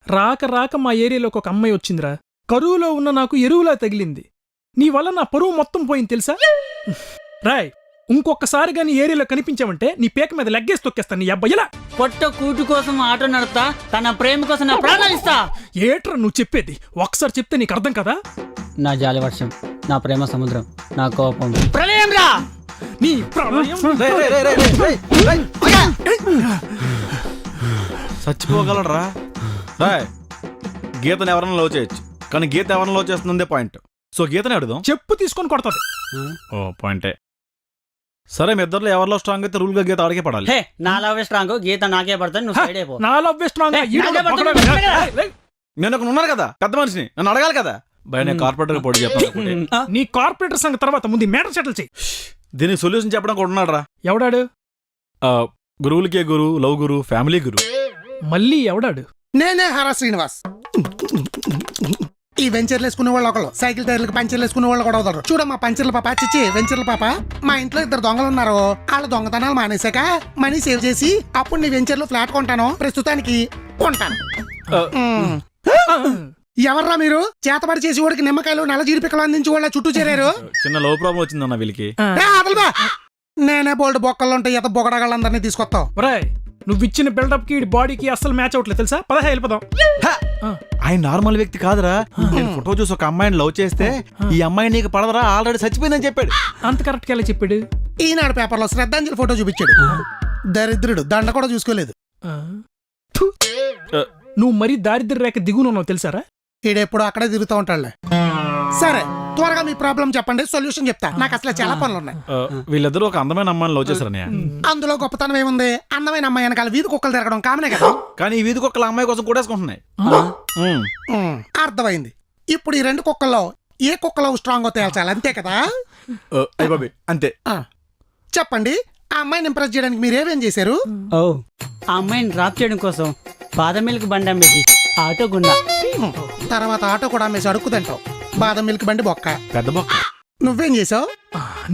Speaker 9: రాక రాక మా ఏరియాలోకి ఒక అమ్మాయి వచ్చిందిరా. కరువులో ఉన్న నాకు ఎరువులా తగిలింది. నీ వల్ల నా పరువు మొత్తం పోయింది తెలుసా? రాయ్, ఇంకొకసారి గానీ ఏరియాలో కనిపించావంటే నీ పేక మీద లెగ్గేసి తొక్కేస్తాను. నీ అబ్బాయిలా
Speaker 16: పొట్ట కూటు కోసం ఆటో నడుపుతా, తన ప్రేమ కోసం నా ప్రాణాలు ఇస్తా.
Speaker 9: ఏట్రా నువ్వు చెప్పేది? ఒకసారి చెప్తే నీకు అర్థం కదా?
Speaker 16: నా జాలి వర్షం, నా ప్రేమ సముద్రం, నా కోపం ప్రళయం రా.
Speaker 9: నీ ప్రళయం
Speaker 1: చచ్చిపోగలరా? గీతను ఎవరైనా లవ్ చేయొచ్చు, కానీ గీత ఎవరైనా లవ్ చేస్తుందే పాయింట్. సో గీతనే అడుగుదాం.
Speaker 9: చెప్పు తీసుకొని కొడతాది.
Speaker 1: పాయింటే. సరే మీ ఇద్దరులో ఎవరిలో స్ట్రాంగ్ అయితే రూల్ గా గీత ఆడికే పడాలి.
Speaker 16: హే నా లవ్ స్ట్రాంగ్ గీత నాకే పడతాను నువ్వు సైడ్ అయిపో.
Speaker 9: నా లవ్ స్ట్రాంగ్
Speaker 1: నేను ఒక ఉన్నాను కదా పెద్ద మనిషిని, నన్ను అడగాలి కదా. భయ నేను కార్పొరేటర్ పోటీ చెప్పాను.
Speaker 9: నీ కార్పొరేటర్ సంగతి తర్వాత ముందు మ్యాటర్ సెటిల్ చెయ్యి.
Speaker 1: దీనికి సొల్యూషన్ చెప్పడం కూడా ఉన్నాడు రా.
Speaker 9: ఎవడాడు?
Speaker 1: గురువులకే గురు, లవ్ గురు, ఫ్యామిలీ గురు.
Speaker 9: మళ్ళీ ఎవడాడు?
Speaker 16: నేనే హరా శ్రీనివాస్. ఈ వెంచర్లు వేసుకునే వాళ్ళు ఒకళ్ళు, సైకిల్ టైర్లకు పంచర్లు వేసుకునే వాళ్ళు కూడా అవుతారు. చూడమ్మా పంచర్ల పాప, చిచ్చి వెంచర్ల పాప, మా ఇంట్లో 2 దొంగలు ఉన్నారు. వాళ్ళ దొంగతనాలు మానేశాక మనీ సేవ్ చేసి అప్పుడు నీ వెంచర్లో ఫ్లాట్ కొంటాను. ప్రస్తుతానికి కొంటాను. ఎవర్రా మీరు? చేతబడి చేసి వాడికి నిమ్మకాయలు నల్ల జీడిపిక్కలు అందించి వాళ్ళ చుట్టూ చేరారు.
Speaker 1: చిన్న లవ్ ప్రాబ్లం వచ్చిందన్న వీళ్ళకి.
Speaker 16: నేనే బోల్డ్ బొక్కలు ఉంటాయి, ఎత బొగడగాళ్ళందరినీ తీసుకొస్తావు.
Speaker 9: నువ్వు ఇచ్చిన బిల్డప్ కి బాడీకి అసలు మ్యాచ్ అవట్లేదు తెలుసా? 15 వెళ్ళిపోదాం.
Speaker 1: ఆయన నార్మల్ వ్యక్తి కాదురా. నేను ఫోటో చూసి ఒక అమ్మాయిని లవ్ చేస్తే ఈ అమ్మాయి నీకు పడదరా, ఆల్రెడీ చచ్చిపోయిందని చెప్పాడు.
Speaker 9: అంత కరెక్ట్ గా చెప్పాడు.
Speaker 16: ఈనాడు పేపర్లో శ్రద్ధాంజలి ఫోటో చూపించాడు. దరిద్రుడు, దండ కూడా చూసుకోలేదు.
Speaker 9: నువ్వు మరీ దారిద్ర్య రేఖ దిగునున్నావు తెలుసారా?
Speaker 16: ఈడెప్పుడు అక్కడే తిరుగుతూ ఉంటాడులే. సరే త్వరగా మీ ప్రాబ్లం చెప్పండి, సొల్యూషన్ చెప్తా. నాకు అసలు చాలా పనులు ఉన్నాయి.
Speaker 1: వీళ్ళిద్దరూ ఒక అందమైన అమ్మాయిని లవ్ చేశారని.
Speaker 16: అందులో గొప్పతనం ఏముంది? అందమైన అమ్మాయి వెనకాల వీధి కుక్కలు తిరగడం కామనే కదా.
Speaker 1: కానీ ఈ వీధి కుక్కల అమ్మాయి కోసం కూడేసుకుంటున్నాయి.
Speaker 16: అర్థమైంది. ఇప్పుడు ఈ 2 కుక్కల్లో ఏ కుక్కలో స్ట్రాంగ్ తేల్చాలి, అంతే కదా?
Speaker 1: బాబీ అంతే.
Speaker 16: చెప్పండి, ఆ అమ్మాయిని ఇంప్రెస్ చేయడానికి మీరేమేం చేశారు?
Speaker 14: ఆ అమ్మాయిని డ్రాప్ చేయడం కోసం బాదం మిల్క్ బండి అమ్మేసి ఆటో గుండా,
Speaker 16: తర్వాత ఆటో కూడా అమ్మేసి అడుక్కు తింటావు. బాదం మిల్క్ బండి బొక్క,
Speaker 1: పెద్ద బొక్క.
Speaker 16: నువ్వేం చేసావు?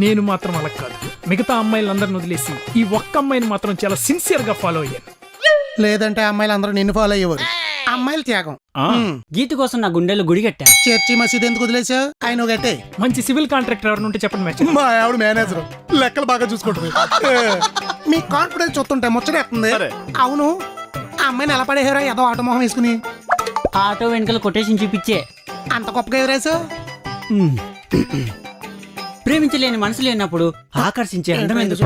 Speaker 9: నేను మాత్రం అలా కాదు. మిగతా అమ్మాయిలందరిని వదిలేసి ఈ ఒక్క అమ్మాయిని మాత్రం చాలా సిన్సియర్ గా ఫాలో అయ్యాను.
Speaker 16: లేదంటే అమ్మాయిలు అందరూ నిన్ను ఫాలో అయ్యేవారు. అమ్మాయిల త్యాగం.
Speaker 14: గీత కోసం నా గుండెలు గుడి కట్టా.
Speaker 16: చర్చి మసీద్ ఎందుకు వదిలేసావు? ఆయన గట్టే.
Speaker 9: మంచి సివిల్ కాంట్రాక్టర్ ఎవరు ఉంటే చెప్పండి మ్యాచ్.
Speaker 16: మా ఆవిడ మేనేజర్, లెక్కలు బాగా చూసుకుంటుంది. మీ కాన్ఫిడెన్స్ చూస్తుంటే ముచ్చటేస్తుంది. అవును, ఆ అమ్మాయిని ఎలా పడేహారా? ఏదో ఆటో మొహం వేసుకుని.
Speaker 14: ఆటో వెనకాల కొటేషన్ చూపించే
Speaker 16: అంత గొప్పగా ఎవరేసావు?
Speaker 14: ప్రేమించలేని మనసు లేనప్పుడు ఆకర్షించే అందం ఎందుకు?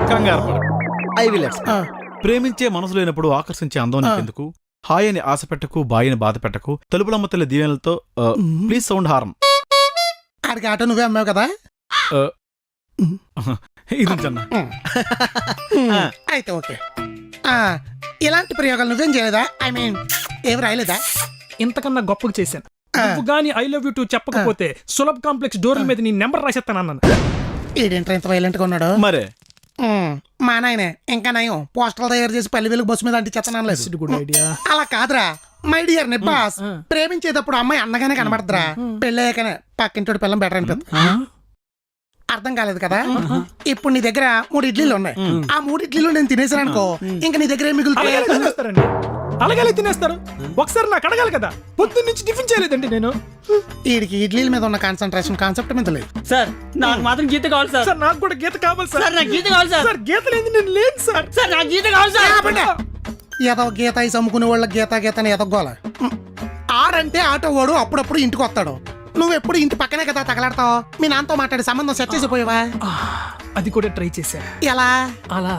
Speaker 1: ప్రేమించే మనసు లేనప్పుడు ఆకర్షించే అందం ఎందుకు? హాయని ఆశ పెట్టకు, బాయిని బాధ పెట్టకు, తలుపులమ్మ తల్లి దీవెనలతో ప్లీజ్ సౌండ్ హారం.
Speaker 16: ఆడికి ఆటో నువ్వే అమ్మావు కదా?
Speaker 1: ఇది చిన్న.
Speaker 16: అయితే ఓకే. ఇలాంటి ప్రయోగాలు నువ్వేం చేయలేదా? ఐ మీన్ ఏమి రాయలేదా?
Speaker 9: ఇంతకన్నా గొప్పగా చేశాను. నువ్వు గాని ఐ లవ్ యూ 2 చెప్పకపోతే సులభ్ కాంప్లెక్స్ డోర్ల మీద నీ నెంబర్ రాసేస్తానన్నాను.
Speaker 16: ఏంటంటే ఇంత వైలెంట్ గా ఉన్నాడు?
Speaker 1: మరే
Speaker 16: మా నాయనే ఇంకా నయం పోస్టర్లు తయారు చేసి పల్లి వెలుగు బస్సు మీద అంటే చెత్తనలేదు.
Speaker 9: Good idea.
Speaker 16: అలా కాదురా మై డియర్ నిబ్బాస్. ప్రేమించేటప్పుడు అమ్మాయి అందగానే కనబడదురా, పెళ్ళయ్యాకనే పక్కింటోడి పిల్లం బెటర్ అనిపిస్తుంది. అర్థం కాలేదు కదా? ఇప్పుడు నీ దగ్గర 3 ఇడ్లీలు ఉన్నాయి. ఆ 3 ఇడ్లీలు నేను తినేసాను అనుకో, ఇంకా నీ దగ్గర ఏం మిగులుతాయి?
Speaker 9: అలాగే తినేస్తారు. ఒకసారి నాకు అడగాలి కదా, పొద్దున్న నుంచి టిఫిన్ చేయలేదండి నేను.
Speaker 16: వీడికి ఇడ్లీల మీద ఉన్న కాన్సన్ట్రేషన్ కాన్సెప్ట్ మీద లేదు.
Speaker 14: సార్ నాకు మాత్రం గీత కావాలి సార్.
Speaker 9: సార్ నాకు కూడా గీత కావాలి సార్.
Speaker 14: సార్ నాకు గీత కావాలి సార్.
Speaker 9: సార్ గీత లేదు, నేను లేదు సార్.
Speaker 14: సార్ నాకు గీత కావాలి సార్.
Speaker 16: ఏదో గీత ఇసి అమ్ముకునే వాళ్ళ గీత గీతని ఎదగోల. ఆడంటే ఆటో వాడు అప్పుడప్పుడు ఇంటికి వస్తాడు. నువ్వు ఎప్పుడు ఇంటి పక్కనే కదా తగలాడతావు. మీ నాన్నతో మాట్లాడి సంబంధం సెట్ చేసిపోయావా?
Speaker 9: అది కూడా ట్రై చేశా.
Speaker 16: ఎలా?
Speaker 9: అలా